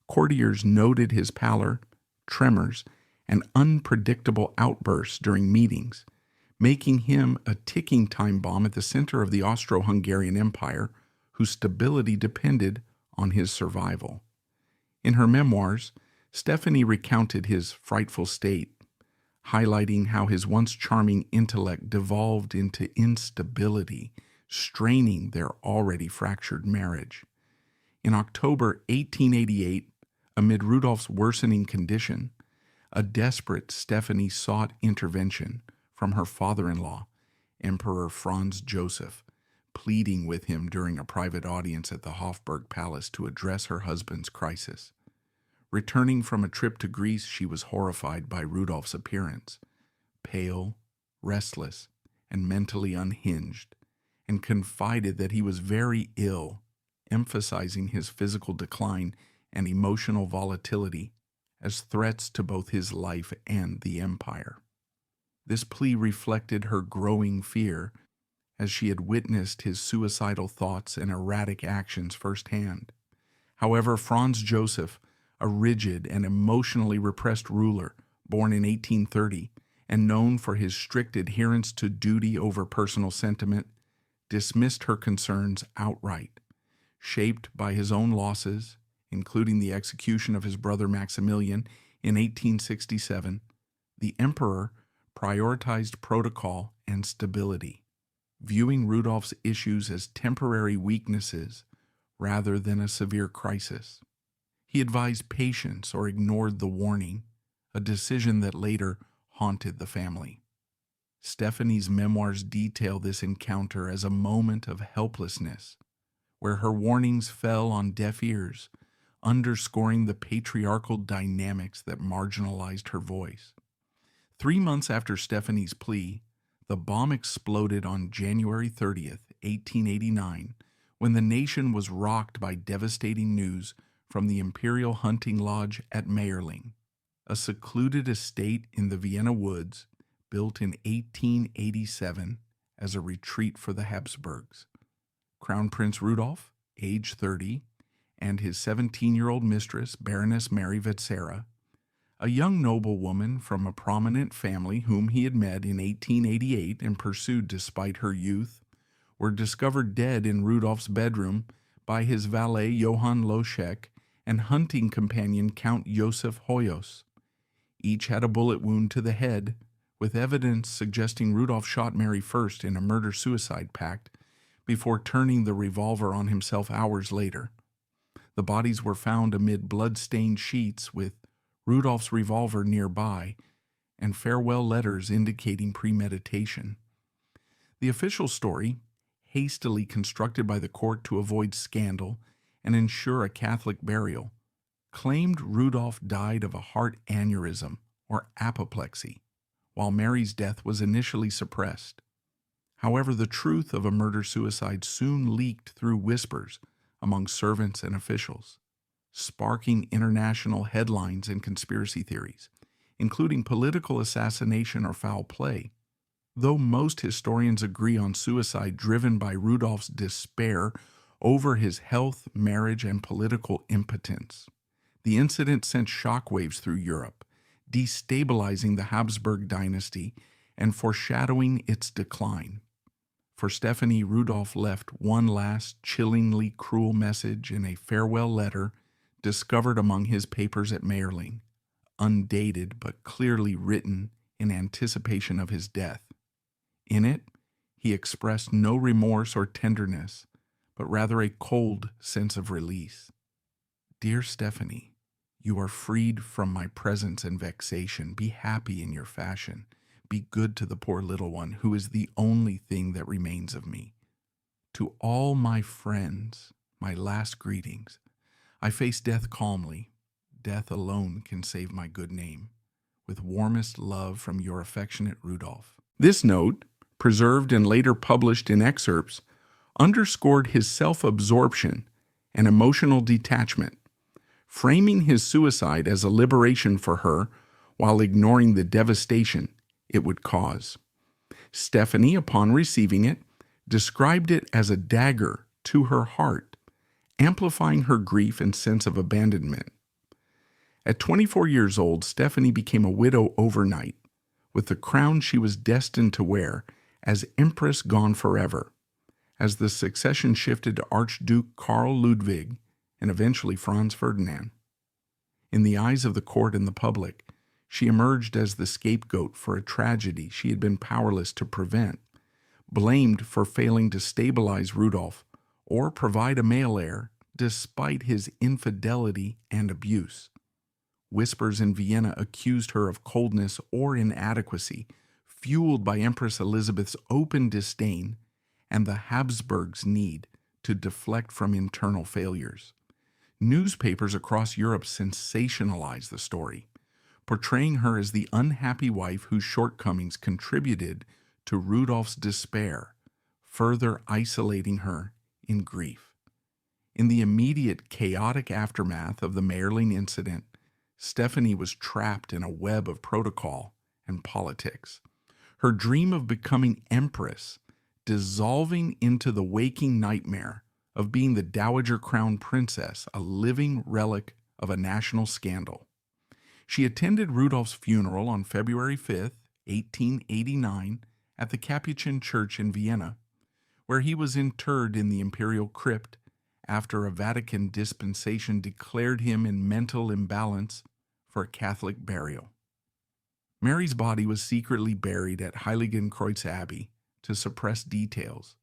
Courtiers noted his pallor, tremors, and unpredictable outbursts during meetings, making him a ticking time bomb at the center of the Austro-Hungarian Empire, whose stability depended on his survival. In her memoirs, Stephanie recounted his frightful state, highlighting how his once charming intellect devolved into instability, straining their already fractured marriage. In October 1888, amid Rudolf's worsening condition, a desperate Stephanie sought intervention from her father-in-law, Emperor Franz Joseph, pleading with him during a private audience at the Habsburg Palace to address her husband's crisis. Returning from a trip to Greece, she was horrified by Rudolf's appearance, pale, restless, and mentally unhinged, and confided that he was very ill, emphasizing his physical decline and emotional volatility as threats to both his life and the empire. This plea reflected her growing fear, as she had witnessed his suicidal thoughts and erratic actions firsthand. However, Franz Joseph, a rigid and emotionally repressed ruler born in 1830 and known for his strict adherence to duty over personal sentiment, dismissed her concerns outright. Shaped by his own losses, including the execution of his brother Maximilian in 1867, the emperor prioritized protocol and stability, viewing Rudolf's issues as temporary weaknesses rather than a severe crisis. He advised patience or ignored the warning, a decision that later haunted the family. Stephanie's memoirs detail this encounter as a moment of helplessness, where her warnings fell on deaf ears, underscoring the patriarchal dynamics that marginalized her voice. 3 months after Stephanie's plea, the bomb exploded on January 30th, 1889, when the nation was rocked by devastating news from the Imperial Hunting Lodge at Mayerling, a secluded estate in the Vienna woods built in 1887 as a retreat for the Habsburgs. Crown Prince Rudolf, age 30, and his 17-year-old mistress, Baroness Mary Vetsera, a young noblewoman from a prominent family whom he had met in 1888 and pursued despite her youth, were discovered dead in Rudolf's bedroom by his valet Johann Loschek and hunting companion Count Josef Hoyos. Each had a bullet wound to the head, with evidence suggesting Rudolf shot Mary first in a murder-suicide pact before turning the revolver on himself hours later. The bodies were found amid blood-stained sheets with Rudolf's revolver nearby and farewell letters indicating premeditation. The official story, hastily constructed by the court to avoid scandal and ensure a Catholic burial, claimed Rudolf died of a heart aneurysm or apoplexy, while Mary's death was initially suppressed. However, the truth of a murder-suicide soon leaked through whispers among servants and officials, sparking international headlines and conspiracy theories, including political assassination or foul play. Though most historians agree on suicide driven by Rudolf's despair over his health, marriage, and political impotence, the incident sent shockwaves through Europe, destabilizing the Habsburg dynasty and foreshadowing its decline. For Stephanie, Rudolf left one last chillingly cruel message in a farewell letter discovered among his papers at Mayerling, undated but clearly written in anticipation of his death. In it, he expressed no remorse or tenderness, but rather a cold sense of release. Dear Stephanie, you are freed from my presence and vexation. Be happy in your fashion. Be good to the poor little one, who is the only thing that remains of me. To all my friends, my last greetings. I face death calmly. Death alone can save my good name. With warmest love from your affectionate Rudolf. This note, preserved and later published in excerpts, underscored his self-absorption and emotional detachment, framing his suicide as a liberation for her while ignoring the devastation it would cause. Stephanie, upon receiving it, described it as a dagger to her heart, amplifying her grief and sense of abandonment. At 24 years old, Stephanie became a widow overnight, with the crown she was destined to wear as Empress gone forever, as the succession shifted to Archduke Karl Ludwig and eventually Franz Ferdinand. In the eyes of the court and the public, she emerged as the scapegoat for a tragedy she had been powerless to prevent, blamed for failing to stabilize Rudolf or provide a male heir despite his infidelity and abuse. Whispers in Vienna accused her of coldness or inadequacy, fueled by Empress Elizabeth's open disdain and the Habsburgs' need to deflect from internal failures. Newspapers across Europe sensationalized the story, portraying her as the unhappy wife whose shortcomings contributed to Rudolf's despair, further isolating her in grief. In the immediate chaotic aftermath of the Mayerling Incident, Stephanie was trapped in a web of protocol and politics. Her dream of becoming Empress dissolving into the waking nightmare of being the Dowager Crown Princess, a living relic of a national scandal. She attended Rudolf's funeral on February 5, 1889, at the Capuchin Church in Vienna, where he was interred in the imperial crypt after a Vatican dispensation declared him in mental imbalance for a Catholic burial. Mary's body was secretly buried at Heiligenkreuz Abbey to suppress details.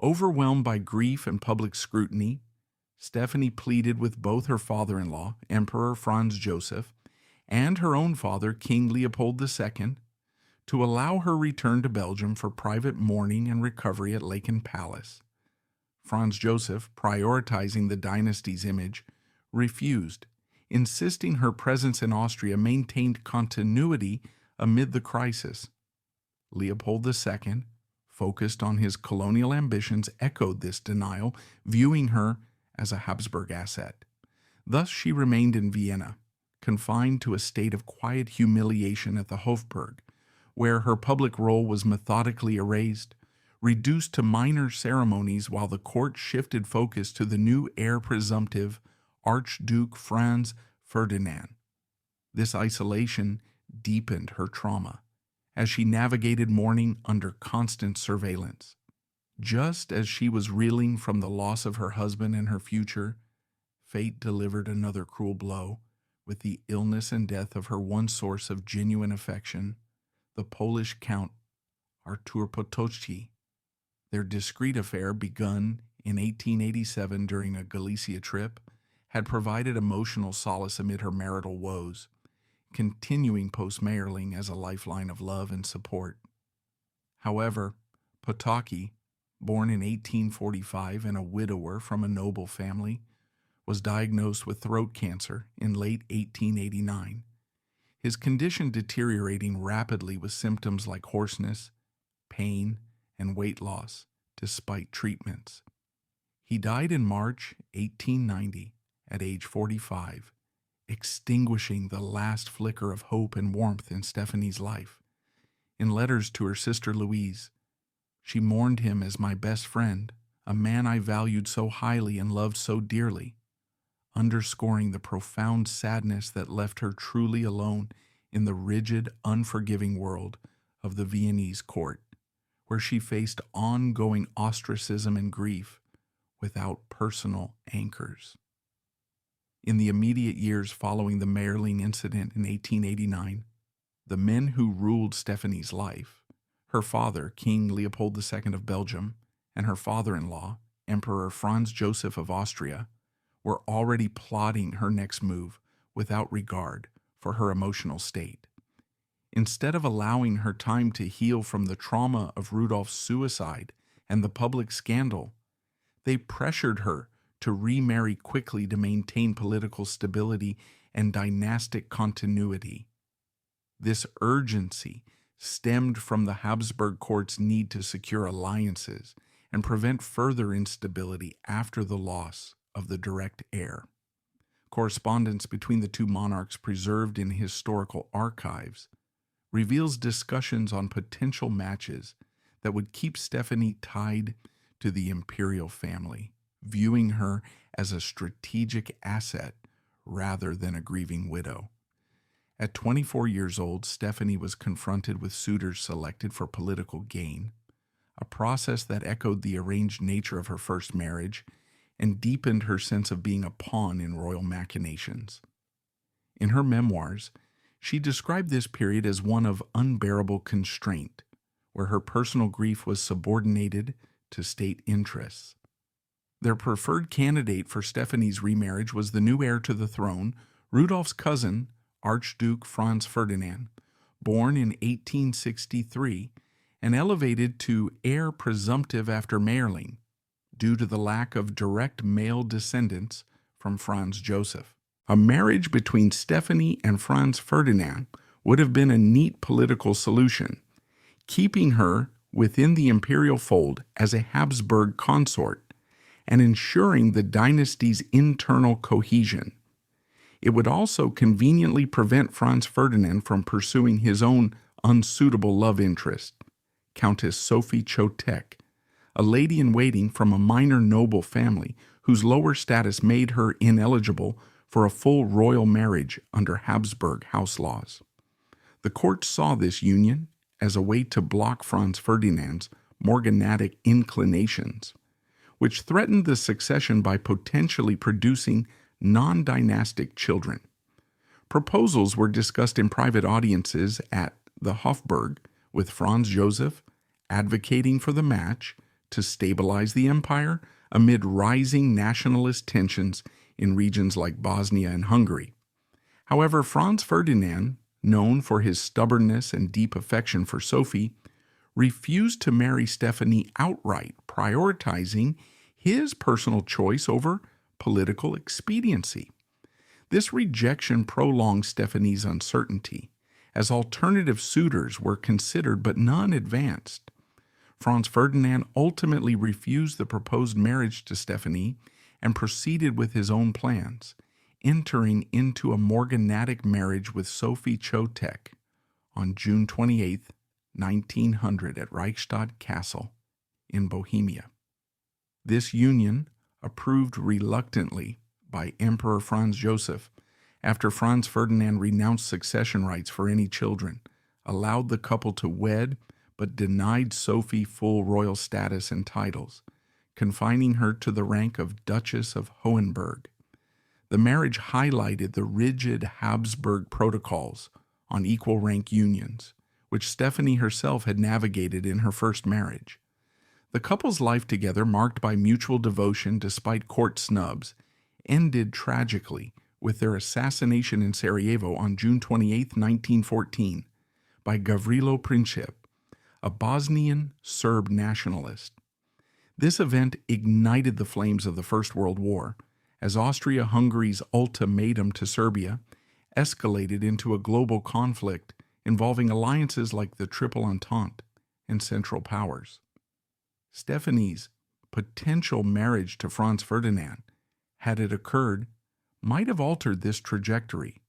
Overwhelmed by grief and public scrutiny, Stephanie pleaded with both her father-in-law, Emperor Franz Joseph, and her own father, King Leopold II, to allow her return to Belgium for private mourning and recovery at Laeken Palace. Franz Joseph, prioritizing the dynasty's image, refused, insisting her presence in Austria maintained continuity amid the crisis. Leopold II, focused on his colonial ambitions, echoed this denial, viewing her as a Habsburg asset. Thus she remained in Vienna, confined to a state of quiet humiliation at the Hofburg, where her public role was methodically erased, reduced to minor ceremonies while the court shifted focus to the new heir presumptive, Archduke Franz Ferdinand. This isolation deepened her trauma as she navigated mourning under constant surveillance. Just as she was reeling from the loss of her husband and her future, fate delivered another cruel blow with the illness and death of her one source of genuine affection, the Polish Count Artur Potocki. Their discreet affair, begun in 1887 during a Galicia trip, had provided emotional solace amid her marital woes, continuing post-Mayerling as a lifeline of love and support. However, Potocki, born in 1845 and a widower from a noble family, was diagnosed with throat cancer in late 1889, his condition deteriorating rapidly with symptoms like hoarseness, pain, and weight loss, despite treatments. He died in March 1890 at age 45, extinguishing the last flicker of hope and warmth in Stephanie's life. In letters to her sister Louise, she mourned him as my best friend, a man I valued so highly and loved so dearly, underscoring the profound sadness that left her truly alone in the rigid, unforgiving world of the Viennese court, where she faced ongoing ostracism and grief without personal anchors. In the immediate years following the Mayerling Incident in 1889, the men who ruled Stephanie's life, her father, King Leopold II of Belgium, and her father-in-law, Emperor Franz Joseph of Austria, were already plotting her next move without regard for her emotional state. Instead of allowing her time to heal from the trauma of Rudolf's suicide and the public scandal, they pressured her to remarry quickly to maintain political stability and dynastic continuity. This urgency stemmed from the Habsburg court's need to secure alliances and prevent further instability after the loss of the direct heir. Correspondence between the two monarchs preserved in historical archives reveals discussions on potential matches that would keep Stephanie tied to the imperial family, viewing her as a strategic asset rather than a grieving widow. At 24 years old, Stephanie was confronted with suitors selected for political gain, a process that echoed the arranged nature of her first marriage and deepened her sense of being a pawn in royal machinations. In her memoirs, she described this period as one of unbearable constraint, where her personal grief was subordinated to state interests. Their preferred candidate for Stephanie's remarriage was the new heir to the throne, Rudolf's cousin, Archduke Franz Ferdinand, born in 1863 and elevated to heir presumptive after Mayerling, due to the lack of direct male descendants from Franz Joseph. A marriage between Stephanie and Franz Ferdinand would have been a neat political solution, keeping her within the imperial fold as a Habsburg consort and ensuring the dynasty's internal cohesion. It would also conveniently prevent Franz Ferdinand from pursuing his own unsuitable love interest, Countess Sophie Chotek, a lady-in-waiting from a minor noble family whose lower status made her ineligible for a full royal marriage under Habsburg house laws. The court saw this union as a way to block Franz Ferdinand's morganatic inclinations, which threatened the succession by potentially producing non-dynastic children. Proposals were discussed in private audiences at the Hofburg, with Franz Joseph advocating for the match to stabilize the empire amid rising nationalist tensions in regions like Bosnia and Hungary. However, Franz Ferdinand, known for his stubbornness and deep affection for Sophie, refused to marry Stephanie outright, prioritizing his personal choice over political expediency. This rejection prolonged Stephanie's uncertainty, as alternative suitors were considered but none advanced. Franz Ferdinand ultimately refused the proposed marriage to Stephanie and proceeded with his own plans, entering into a morganatic marriage with Sophie Chotek on June 28, 1900 at Reichstadt Castle in Bohemia. This union, approved reluctantly by Emperor Franz Joseph after Franz Ferdinand renounced succession rights for any children, allowed the couple to wed but denied Sophie full royal status and titles, confining her to the rank of Duchess of Hohenberg. The marriage highlighted the rigid Habsburg protocols on equal rank unions, which Stephanie herself had navigated in her first marriage. The couple's life together, marked by mutual devotion despite court snubs, ended tragically with their assassination in Sarajevo on June 28, 1914, by Gavrilo Princip, a Bosnian Serb nationalist. This event ignited the flames of the First World War, as Austria-Hungary's ultimatum to Serbia escalated into a global conflict involving alliances like the Triple Entente and Central Powers. Stephanie's potential marriage to Franz Ferdinand, had it occurred, might have altered this trajectory,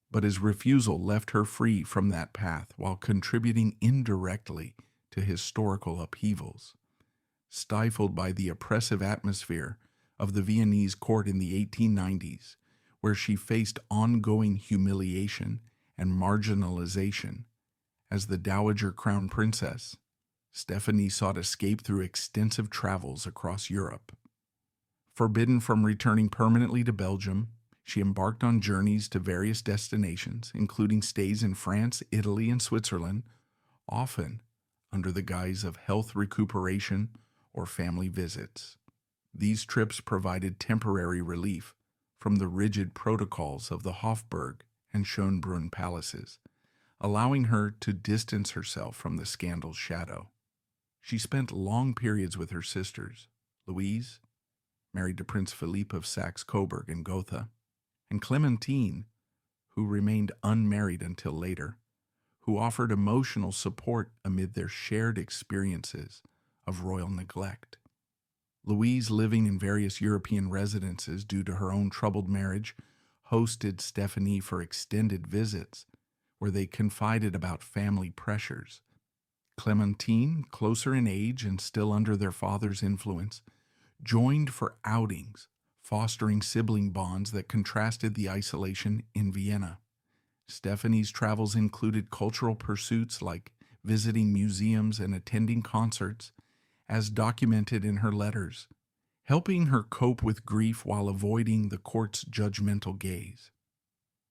but his refusal left her free from that path while contributing indirectly to historical upheavals. Stifled by the oppressive atmosphere of the Viennese court in the 1890s, where she faced ongoing humiliation and marginalization as the Dowager Crown Princess, Stephanie sought escape through extensive travels across Europe. Forbidden from returning permanently to Belgium, she embarked on journeys to various destinations, including stays in France, Italy, and Switzerland, often under the guise of health recuperation or family visits. These trips provided temporary relief from the rigid protocols of the Habsburg and Schönbrunn palaces, allowing her to distance herself from the scandal's shadow. She spent long periods with her sisters, Louise, married to Prince Philippe of Saxe-Coburg and Gotha, and Clementine, who remained unmarried until later, who offered emotional support amid their shared experiences of royal neglect. Louise, living in various European residences due to her own troubled marriage, hosted Stephanie for extended visits where they confided about family pressures. Clementine, closer in age and still under their father's influence, joined for outings, fostering sibling bonds that contrasted the isolation in Vienna. Stephanie's travels included cultural pursuits like visiting museums and attending concerts, as documented in her letters, helping her cope with grief while avoiding the court's judgmental gaze.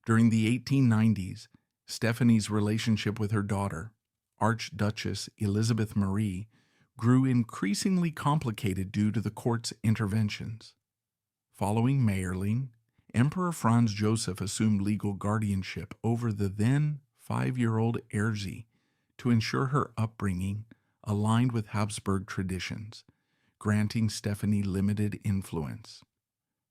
During the 1890s, Stephanie's relationship with her daughter, Archduchess Elizabeth Marie, grew increasingly complicated due to the court's interventions. Following Mayerling, Emperor Franz Joseph assumed legal guardianship over the then 5-year-old Erzsie to ensure her upbringing aligned with Habsburg traditions, granting Stephanie limited influence.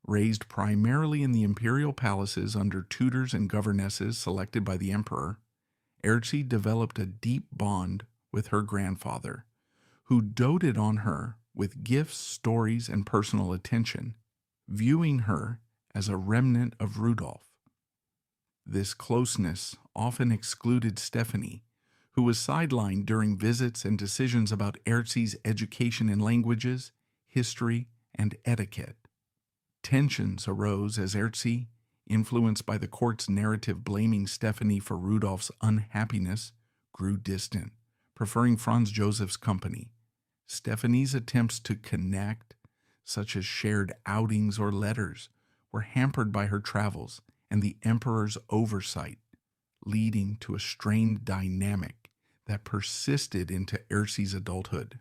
Raised primarily in the imperial palaces under tutors and governesses selected by the emperor, Erzsie developed a deep bond with her grandfather, who doted on her with gifts, stories, and personal attention, viewing her as a remnant of Rudolf. This closeness often excluded Stephanie, who was sidelined during visits and decisions about Erzzie's education in languages, history, and etiquette. Tensions arose as Erzsie, influenced by the court's narrative blaming Stephanie for Rudolf's unhappiness, grew distant, preferring Franz Joseph's company. Stephanie's attempts to connect, such as shared outings or letters, were hampered by her travels and the emperor's oversight, leading to a strained dynamic that persisted into Erzzie's adulthood.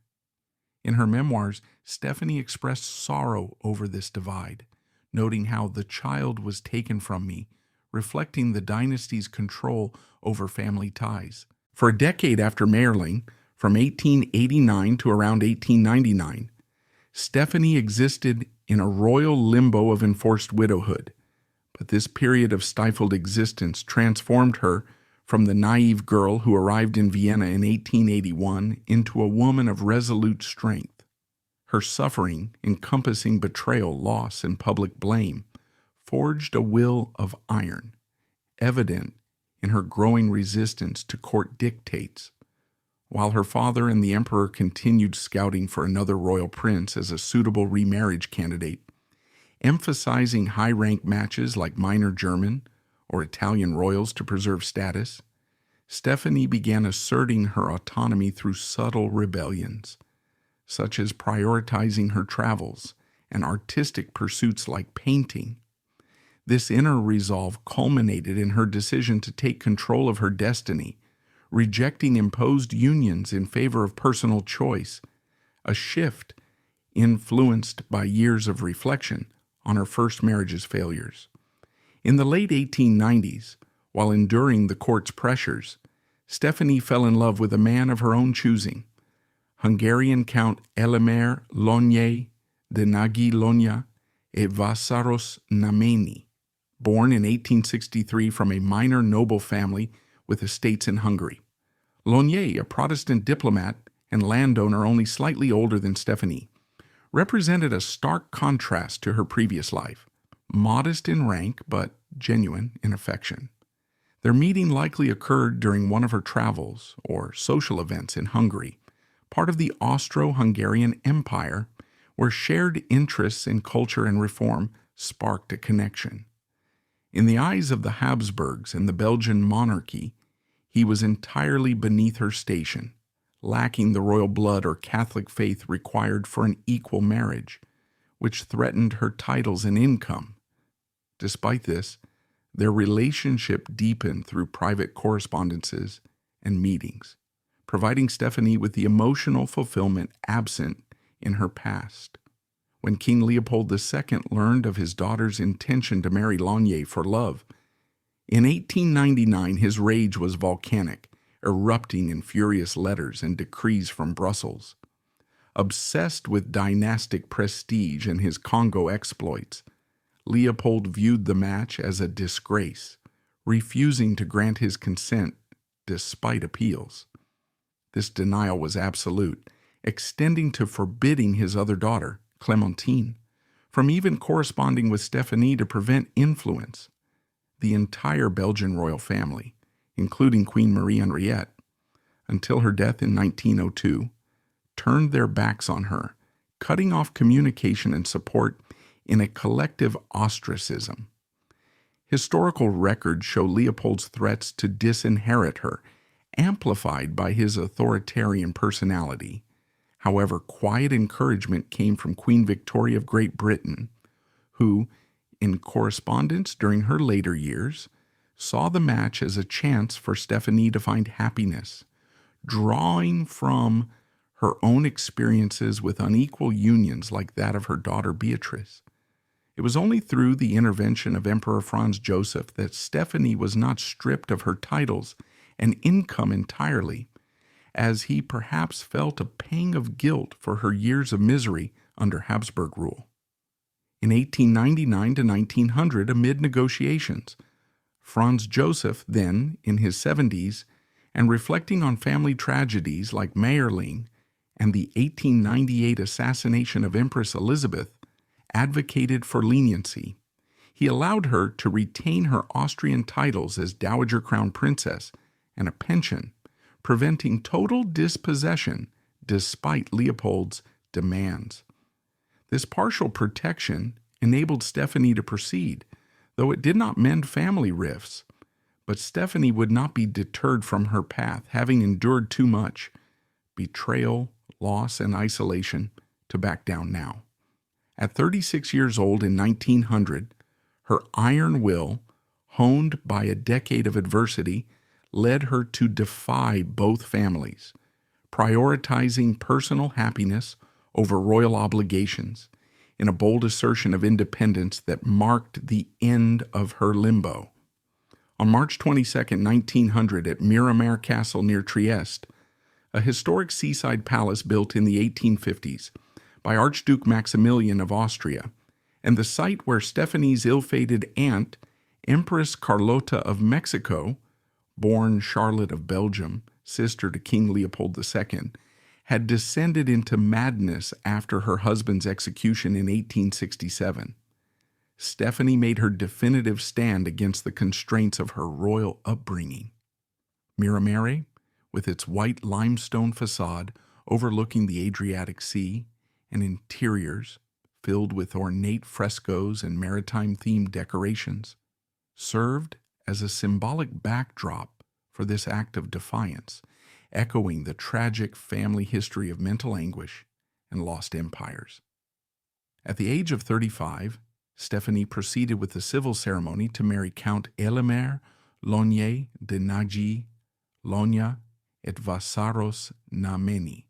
In her memoirs, Stephanie expressed sorrow over this divide, noting how the child was taken from me, reflecting the dynasty's control over family ties. For a decade after Mayerling, from 1889 to around 1899, Stephanie existed in a royal limbo of enforced widowhood, but this period of stifled existence transformed her from the naive girl who arrived in Vienna in 1881 into a woman of resolute strength. Her suffering, encompassing betrayal, loss, and public blame, forged a will of iron, evident in her growing resistance to court dictates. While her father and the emperor continued scouting for another royal prince as a suitable remarriage candidate, emphasizing high-rank matches like minor German or Italian royals to preserve status, Stephanie began asserting her autonomy through subtle rebellions, such as prioritizing her travels and artistic pursuits like painting. This inner resolve culminated in her decision to take control of her destiny, rejecting imposed unions in favor of personal choice, a shift influenced by years of reflection on her first marriage's failures. In the late 1890s, while enduring the court's pressures, Stephanie fell in love with a man of her own choosing, Hungarian Count Elemer Lonye de Nagy-Lonya e Vásáros Néményi, born in 1863 from a minor noble family with estates in Hungary. Lonye, a Protestant diplomat and landowner only slightly older than Stephanie, represented a stark contrast to her previous life, modest in rank but genuine in affection. Their meeting likely occurred during one of her travels or social events in Hungary, part of the Austro-Hungarian Empire, where shared interests in culture and reform sparked a connection. In the eyes of the Habsburgs and the Belgian monarchy, he was entirely beneath her station, lacking the royal blood or Catholic faith required for an equal marriage, which threatened her titles and income. Despite this, their relationship deepened through private correspondences and meetings, providing Stéphanie with the emotional fulfillment absent in her past. When King Leopold II learned of his daughter's intention to marry Laeken for love, in 1899 his rage was volcanic, erupting in furious letters and decrees from Brussels. Obsessed with dynastic prestige and his Congo exploits, Leopold viewed the match as a disgrace, refusing to grant his consent despite appeals. This denial was absolute, extending to forbidding his other daughter, Clémentine, from even corresponding with Stéphanie to prevent influence. The entire Belgian royal family, including Queen Marie Henriette, until her death in 1902, turned their backs on her, cutting off communication and support in a collective ostracism. Historical records show Leopold's threats to disinherit her, amplified by his authoritarian personality. However, quiet encouragement came from Queen Victoria of Great Britain, who, in correspondence during her later years, saw the match as a chance for Stéphanie to find happiness, drawing from her own experiences with unequal unions like that of her daughter Beatrice. It was only through the intervention of Emperor Franz Joseph that Stéphanie was not stripped of her titles and income entirely, as he perhaps felt a pang of guilt for her years of misery under Habsburg rule. In 1899 to 1900, amid negotiations, Franz Joseph, then in his 70s, and reflecting on family tragedies like Mayerling and the 1898 assassination of Empress Elizabeth, advocated for leniency. He allowed her to retain her Austrian titles as Dowager Crown Princess and a pension, preventing total dispossession despite Leopold's demands. This partial protection enabled Stéphanie to proceed, though it did not mend family rifts. But Stéphanie would not be deterred from her path, having endured too much betrayal, loss, and isolation to back down now. At 36 years old in 1900, her iron will, honed by a decade of adversity, led her to defy both families, prioritizing personal happiness over royal obligations, in a bold assertion of independence that marked the end of her limbo. On March 22, 1900, at Miramar Castle near Trieste, a historic seaside palace built in the 1850s by Archduke Maximilian of Austria, and the site where Stéphanie's ill-fated aunt, Empress Carlota of Mexico, born Charlotte of Belgium, sister to King Leopold II, had descended into madness after her husband's execution in 1867. Stéphanie made her definitive stand against the constraints of her royal upbringing. Miramare, with its white limestone facade overlooking the Adriatic Sea, and interiors filled with ornate frescoes and maritime-themed decorations, served as a symbolic backdrop for this act of defiance, echoing the tragic family history of mental anguish and lost empires. At the age of 35, Stéphanie proceeded with the civil ceremony to marry Count Elemer Laeken de Nagy Lonya et Vassaros Námeny,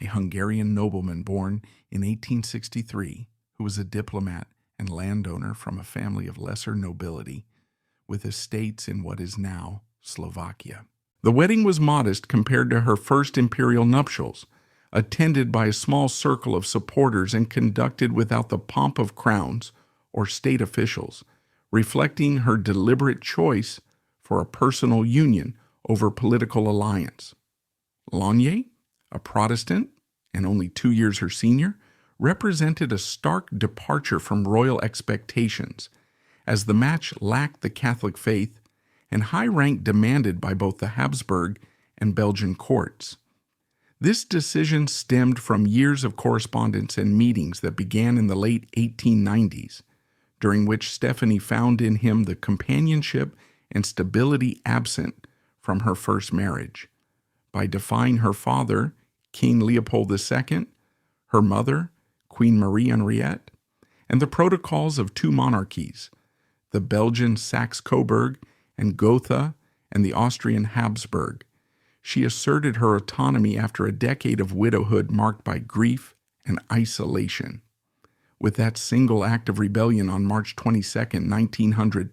a Hungarian nobleman born in 1863 who was a diplomat and landowner from a family of lesser nobility with estates in what is now Slovakia. The wedding was modest compared to her first imperial nuptials, attended by a small circle of supporters and conducted without the pomp of crowns or state officials, reflecting her deliberate choice for a personal union over political alliance. Laeken, a Protestant and only 2 years her senior, represented a stark departure from royal expectations, as the match lacked the Catholic faith and high rank demanded by both the Habsburg and Belgian courts. This decision stemmed from years of correspondence and meetings that began in the late 1890s, during which Stéphanie found in him the companionship and stability absent from her first marriage. by defying her father, King Leopold II, her mother, Queen Marie Henriette, and the protocols of two monarchies, the Belgian Saxe-Coburg and Gotha and the Austrian Habsburg. She asserted her autonomy after a decade of widowhood marked by grief and isolation. With that single act of rebellion on March 22, 1900,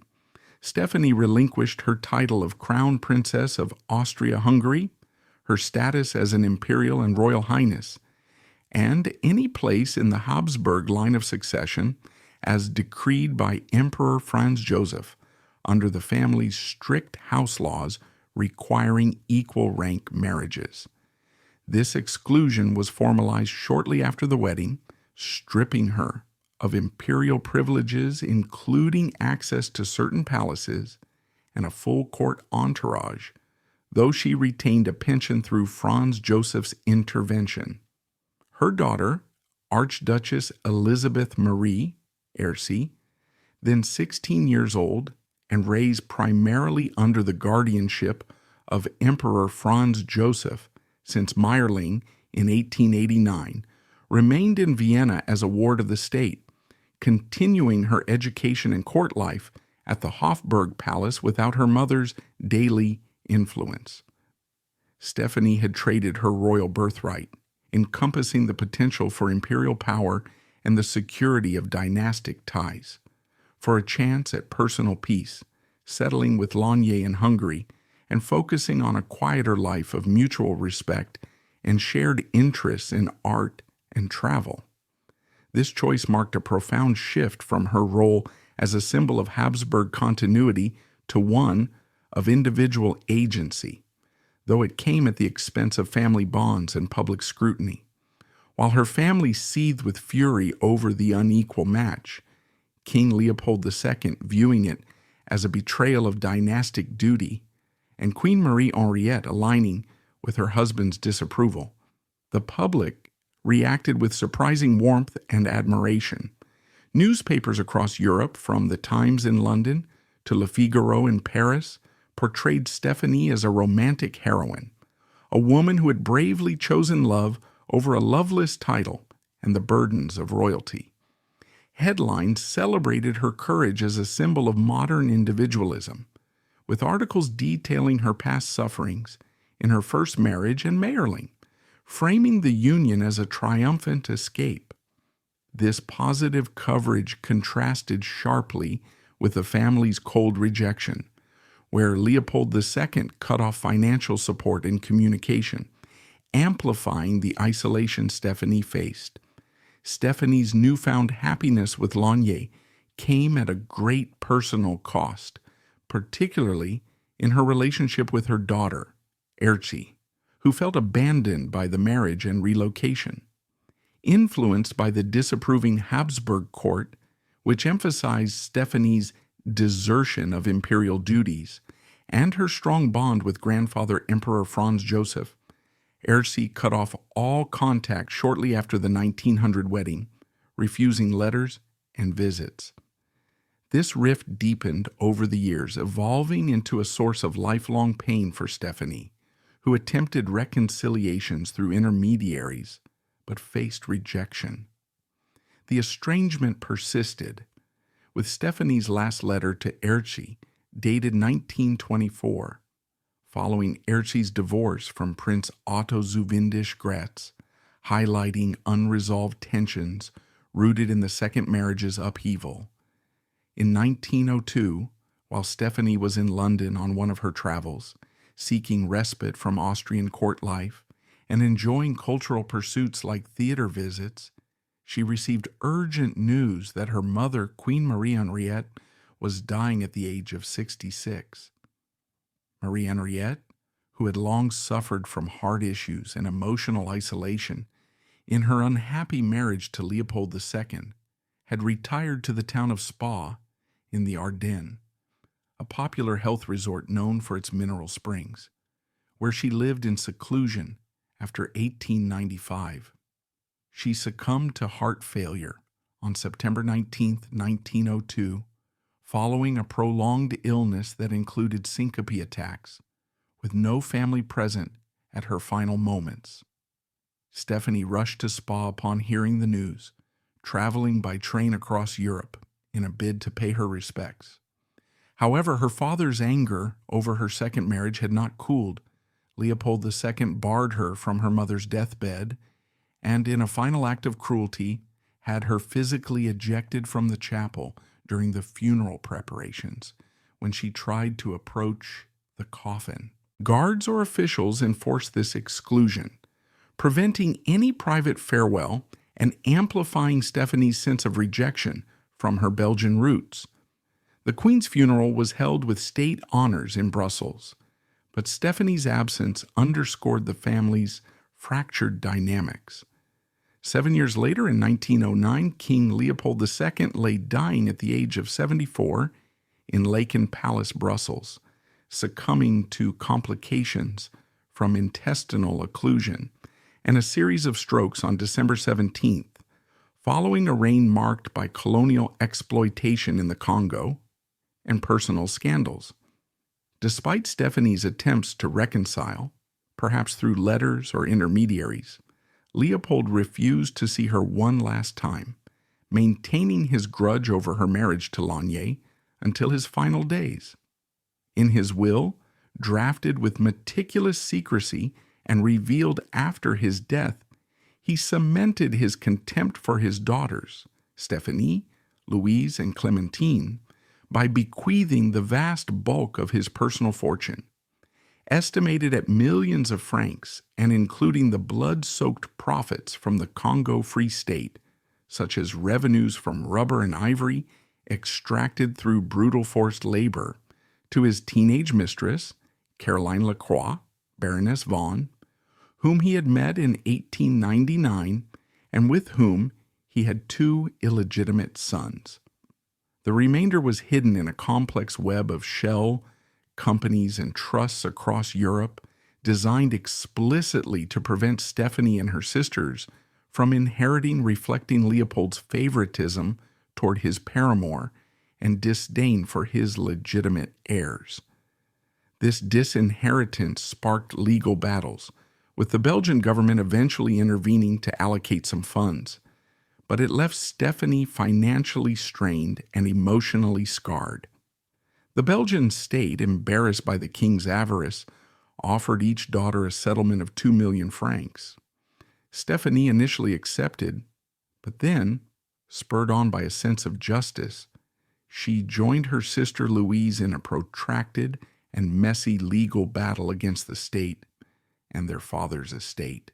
Stephanie relinquished her title of Crown Princess of Austria-Hungary, her status as an imperial and royal highness, and any place in the Habsburg line of succession as decreed by Emperor Franz Joseph under the family's strict house laws requiring equal rank marriages. This exclusion was formalized shortly after the wedding, stripping her of imperial privileges including access to certain palaces and a full court entourage, though she retained a pension through Franz Joseph's intervention. Her daughter, Archduchess Elizabeth Marie Erci, then 16 years old and raised primarily under the guardianship of Emperor Franz Joseph since Mayerling in 1889, remained in Vienna as a ward of the state, continuing her education and court life at the Hofburg Palace without her mother's daily influence. Stephanie had traded her royal birthright, encompassing the potential for imperial power and the security of dynastic ties, for a chance at personal peace, settling with Laeken in Hungary, and focusing on a quieter life of mutual respect and shared interests in art and travel. This choice marked a profound shift from her role as a symbol of Habsburg continuity to one of individual agency, though it came at the expense of family bonds and public scrutiny. While her family seethed with fury over the unequal match, King Leopold II viewing it as a betrayal of dynastic duty, and Queen Marie Henriette aligning with her husband's disapproval, the public reacted with surprising warmth and admiration. Newspapers across Europe, from the Times in London to Le Figaro in Paris, portrayed Stephanie as a romantic heroine, a woman who had bravely chosen love over a loveless title and the burdens of royalty. Headlines celebrated her courage as a symbol of modern individualism, with articles detailing her past sufferings in her first marriage and Mayerling, framing the union as a triumphant escape. This positive coverage contrasted sharply with the family's cold rejection, where Leopold II cut off financial support and communication, amplifying the isolation Stephanie faced. Stephanie's newfound happiness with Laeken came at a great personal cost, particularly in her relationship with her daughter, Erci, who felt abandoned by the marriage and relocation. Influenced by the disapproving Habsburg court, which emphasized Stephanie's desertion of imperial duties, and her strong bond with grandfather Emperor Franz Joseph, Erci cut off all contact shortly after the 1900 wedding, refusing letters and visits. This rift deepened over the years, evolving into a source of lifelong pain for Stephanie, who attempted reconciliations through intermediaries, but faced rejection. The estrangement persisted, with Stephanie's last letter to Erci dated 1924, following Erci's divorce from Prince Otto Zuyvindisch-Gratz, highlighting unresolved tensions rooted in the second marriage's upheaval. In 1902, while Stephanie was in London on one of her travels, seeking respite from Austrian court life and enjoying cultural pursuits like theater visits, she received urgent news that her mother, Queen Marie Henriette, was dying at the age of 66. Marie Henriette, who had long suffered from heart issues and emotional isolation in her unhappy marriage to Leopold II, had retired to the town of Spa in the Ardennes, a popular health resort known for its mineral springs, where she lived in seclusion after 1895. She succumbed to heart failure on September 19, 1902, following a prolonged illness that included syncope attacks, with no family present at her final moments. Stephanie rushed to Spa upon hearing the news, traveling by train across Europe in a bid to pay her respects. However, her father's anger over her second marriage had not cooled. Leopold II barred her from her mother's deathbed and, in a final act of cruelty, had her physically ejected from the chapel during the funeral preparations when she tried to approach the coffin. Guards or officials enforced this exclusion, preventing any private farewell and amplifying Stephanie's sense of rejection from her Belgian roots. The Queen's funeral was held with state honors in Brussels, but Stephanie's absence underscored the family's fractured dynamics. 7 years later, in 1909, King Leopold II lay dying at the age of 74 in Laeken Palace, Brussels, succumbing to complications from intestinal occlusion and a series of strokes on December 17th, following a reign marked by colonial exploitation in the Congo and personal scandals. Despite Stephanie's attempts to reconcile, perhaps through letters or intermediaries, Leopold refused to see her one last time, maintaining his grudge over her marriage to Lanier until his final days. In his will, drafted with meticulous secrecy and revealed after his death, he cemented his contempt for his daughters, Stephanie, Louise, and Clementine, by bequeathing the vast bulk of his personal fortune, estimated at millions of francs and including the blood-soaked profits from the Congo Free State, such as revenues from rubber and ivory extracted through brutal forced labor, to his teenage mistress, Caroline Lacroix, Baroness Vaughan, whom he had met in 1899 and with whom he had 2 illegitimate sons. The remainder was hidden in a complex web of shell companies and trusts across Europe, designed explicitly to prevent Stephanie and her sisters from inheriting reflecting Leopold's favoritism toward his paramour and disdain for his legitimate heirs. This disinheritance sparked legal battles, with the Belgian government eventually intervening to allocate some funds, but it left Stephanie financially strained and emotionally scarred. The Belgian state, embarrassed by the king's avarice, offered each daughter a settlement of 2 million francs. Stephanie initially accepted, but then, spurred on by a sense of justice, she joined her sister Louise in a protracted and messy legal battle against the state and their father's estate.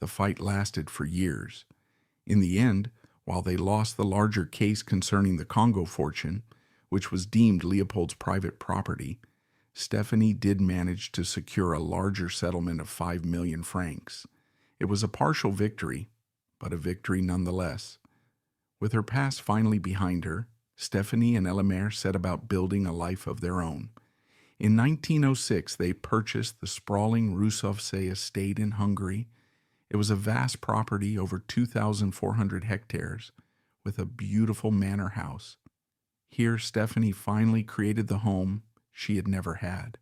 The fight lasted for years. In the end, while they lost the larger case concerning the Congo fortune, which was deemed Leopold's private property, Stephanie did manage to secure a larger settlement of 5 million francs. It was a partial victory, but a victory nonetheless. With her past finally behind her, Stephanie and Elemer set about building a life of their own. In 1906, they purchased the sprawling Rusovce estate in Hungary. It was a vast property over 2,400 hectares, with a beautiful manor house. Here, Stephanie finally created the home she had never had.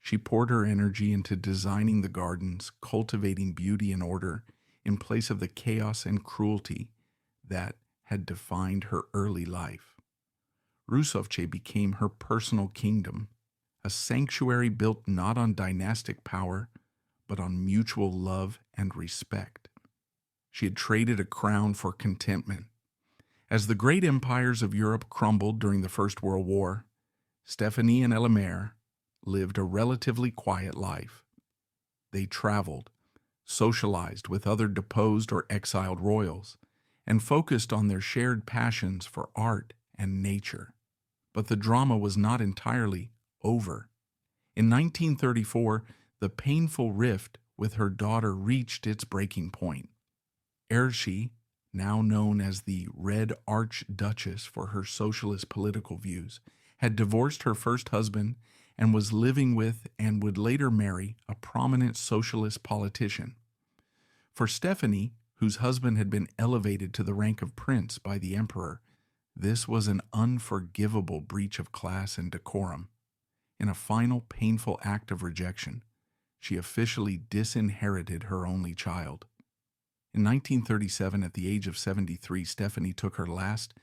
She poured her energy into designing the gardens, cultivating beauty and order in place of the chaos and cruelty that had defined her early life. Rusovce became her personal kingdom, a sanctuary built not on dynastic power, but on mutual love and respect. She had traded a crown for contentment. As the great empires of Europe crumbled during the First World War, Stephanie and Elemer lived a relatively quiet life. They traveled, socialized with other deposed or exiled royals, and focused on their shared passions for art and nature. But the drama was not entirely over. In 1934, the painful rift with her daughter reached its breaking point. Erzsé, now known as the Red Archduchess for her socialist political views, had divorced her first husband and was living with and would later marry a prominent socialist politician. For Stephanie, whose husband had been elevated to the rank of prince by the emperor, this was an unforgivable breach of class and decorum. In a final painful act of rejection, she officially disinherited her only child. In 1937, at the age of 73, Stephanie took her last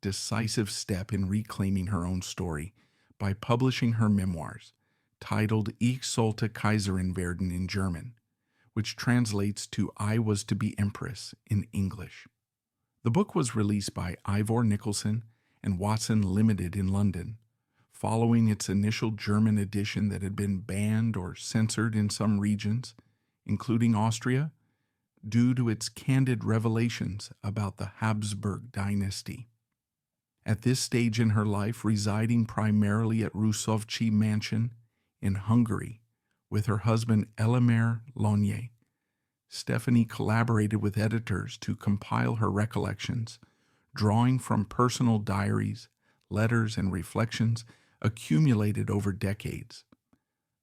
decisive step in reclaiming her own story by publishing her memoirs, titled Ich sollte Kaiserin werden in German, which translates to I Was to be Empress in English. The book was released by Ivor Nicholson and Watson Limited in London, following its initial German edition that had been banned or censored in some regions, including Austria, due to its candid revelations about the Habsburg dynasty. At this stage in her life, residing primarily at Rusovci Mansion in Hungary with her husband Elemer Lonye, Stephanie collaborated with editors to compile her recollections, drawing from personal diaries, letters, and reflections accumulated over decades.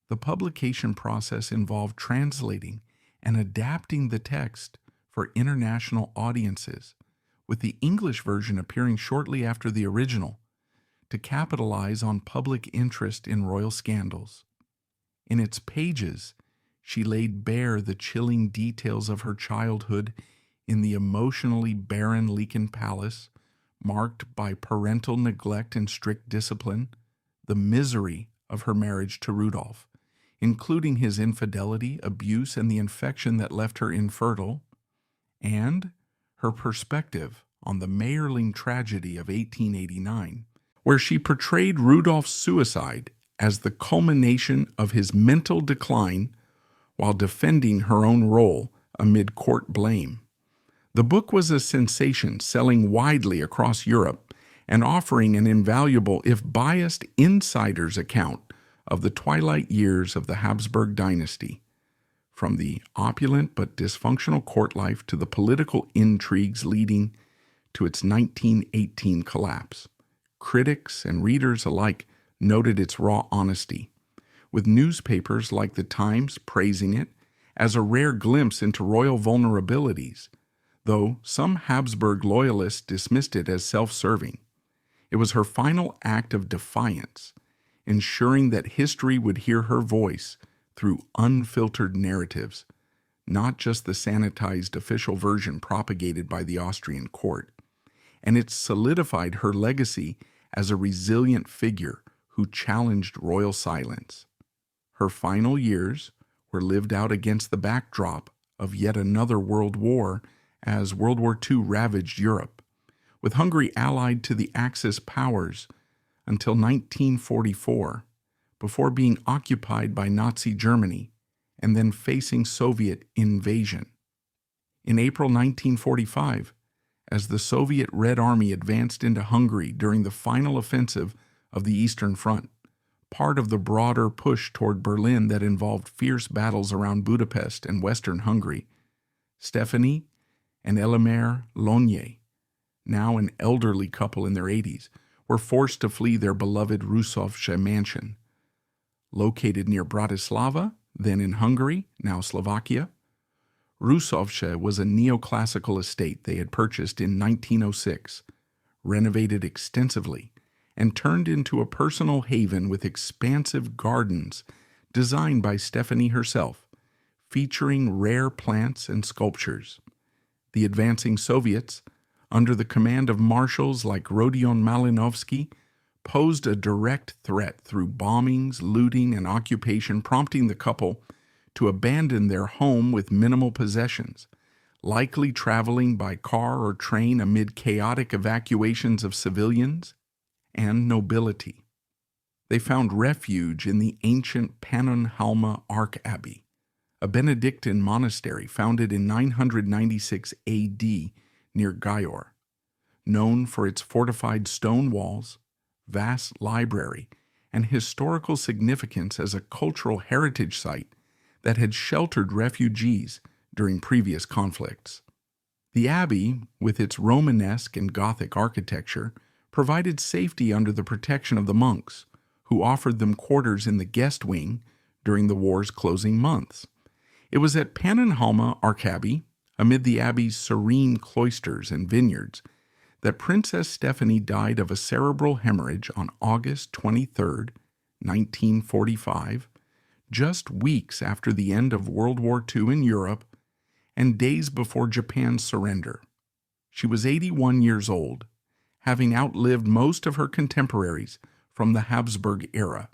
The publication process involved translating and adapting the text for international audiences, with the English version appearing shortly after the original, to capitalize on public interest in royal scandals. In its pages, she laid bare the chilling details of her childhood in the emotionally barren Laeken Palace, marked by parental neglect and strict discipline, the misery of her marriage to Rudolf, including his infidelity, abuse, and the infection that left her infertile, and her perspective on the Mayerling tragedy of 1889, where she portrayed Rudolf's suicide as the culmination of his mental decline while defending her own role amid court blame. The book was a sensation, selling widely across Europe and offering an invaluable, if biased, insider's account of the twilight years of the Habsburg dynasty, from the opulent but dysfunctional court life to the political intrigues leading to its 1918 collapse. Critics and readers alike noted its raw honesty, with newspapers like The Times praising it as a rare glimpse into royal vulnerabilities, though some Habsburg loyalists dismissed it as self-serving. It was her final act of defiance, ensuring that history would hear her voice through unfiltered narratives, not just the sanitized official version propagated by the Austrian court. And it solidified her legacy as a resilient figure who challenged royal silence. Her final years were lived out against the backdrop of yet another world war as World War II ravaged Europe, with Hungary allied to the Axis powers until 1944, before being occupied by Nazi Germany and then facing Soviet invasion. In April 1945, as the Soviet Red Army advanced into Hungary during the final offensive of the Eastern Front, part of the broader push toward Berlin that involved fierce battles around Budapest and Western Hungary, Stephanie and Elemer Lonye, now an elderly couple in their 80s, were forced to flee their beloved Rusovci mansion. Located near Bratislava, then in Hungary, now Slovakia, Rusovci was a neoclassical estate they had purchased in 1906, renovated extensively, and turned into a personal haven with expansive gardens designed by Stephanie herself, featuring rare plants and sculptures. The advancing Soviets, under the command of marshals like Rodion Malinovsky, posed a direct threat through bombings, looting, and occupation, prompting the couple to abandon their home with minimal possessions, likely traveling by car or train amid chaotic evacuations of civilians and nobility. They found refuge in the ancient Pannonhalma Ark Abbey, a Benedictine monastery founded in 996 A.D. near Győr, known for its fortified stone walls, vast library, and historical significance as a cultural heritage site that had sheltered refugees during previous conflicts. The abbey, with its Romanesque and Gothic architecture, provided safety under the protection of the monks, who offered them quarters in the guest wing during the war's closing months. It was at Pannonhalma Ark Abbey, amid the abbey's serene cloisters and vineyards, that Princess Stéphanie died of a cerebral hemorrhage on August 23, 1945, just weeks after the end of World War II in Europe and days before Japan's surrender. She was 81 years old, having outlived most of her contemporaries from the Habsburg era,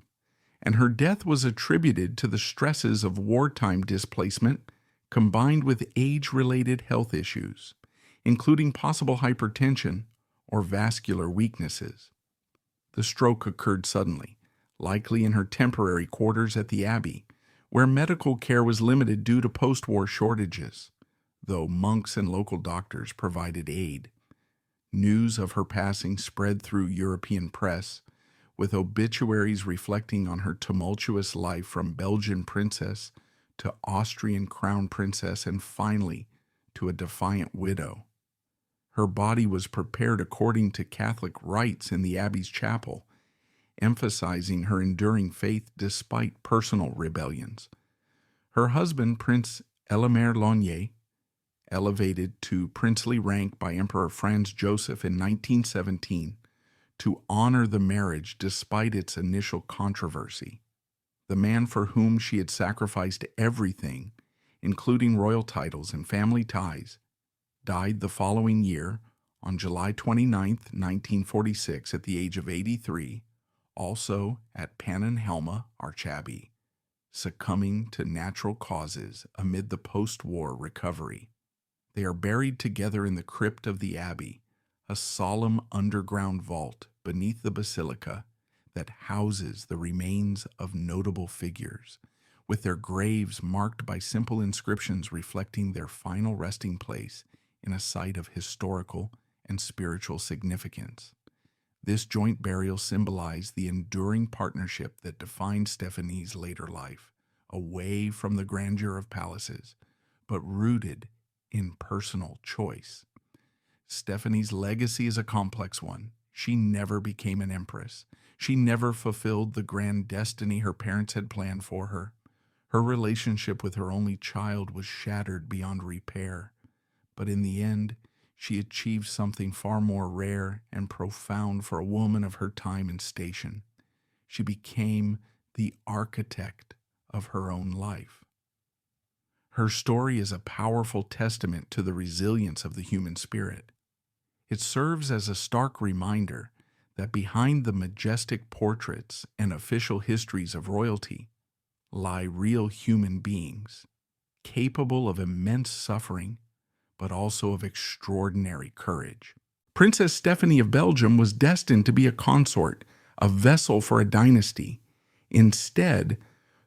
and her death was attributed to the stresses of wartime displacement combined with age-related health issues, including possible hypertension or vascular weaknesses. The stroke occurred suddenly, likely in her temporary quarters at the Abbey, where medical care was limited due to post-war shortages, though monks and local doctors provided aid. News of her passing spread through European press, with obituaries reflecting on her tumultuous life from Belgian princess to Austrian crown princess and finally to a defiant widow. Her body was prepared according to Catholic rites in the Abbey's chapel, emphasizing her enduring faith despite personal rebellions. Her husband, Prince Mayerling, elevated to princely rank by Emperor Franz Joseph in 1917 to honor the marriage despite its initial controversy. The man for whom she had sacrificed everything, including royal titles and family ties, died the following year on July 29, 1946, at the age of 83, also at Pannonhalma Archabbey, succumbing to natural causes amid the post-war recovery. They are buried together in the crypt of the Abbey, a solemn underground vault beneath the basilica that houses the remains of notable figures, with their graves marked by simple inscriptions reflecting their final resting place in a site of historical and spiritual significance. This joint burial symbolized the enduring partnership that defined Stéphanie's later life, away from the grandeur of palaces, but rooted in personal choice. Stéphanie's legacy is a complex one. She never became an empress. She never fulfilled the grand destiny her parents had planned for her. Her relationship with her only child was shattered beyond repair. But in the end, she achieved something far more rare and profound for a woman of her time and station. She became the architect of her own life. Her story is a powerful testament to the resilience of the human spirit. It serves as a stark reminder that behind the majestic portraits and official histories of royalty lie real human beings, capable of immense suffering, but also of extraordinary courage. Princess Stéphanie of Belgium was destined to be a consort, a vessel for a dynasty. Instead,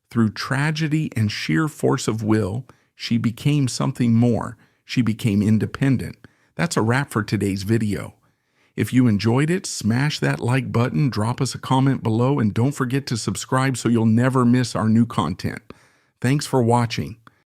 through tragedy and sheer force of will, she became something more. She became independent. That's a wrap for today's video. If you enjoyed it, smash that like button, drop us a comment below, and don't forget to subscribe so you'll never miss our new content. Thanks for watching.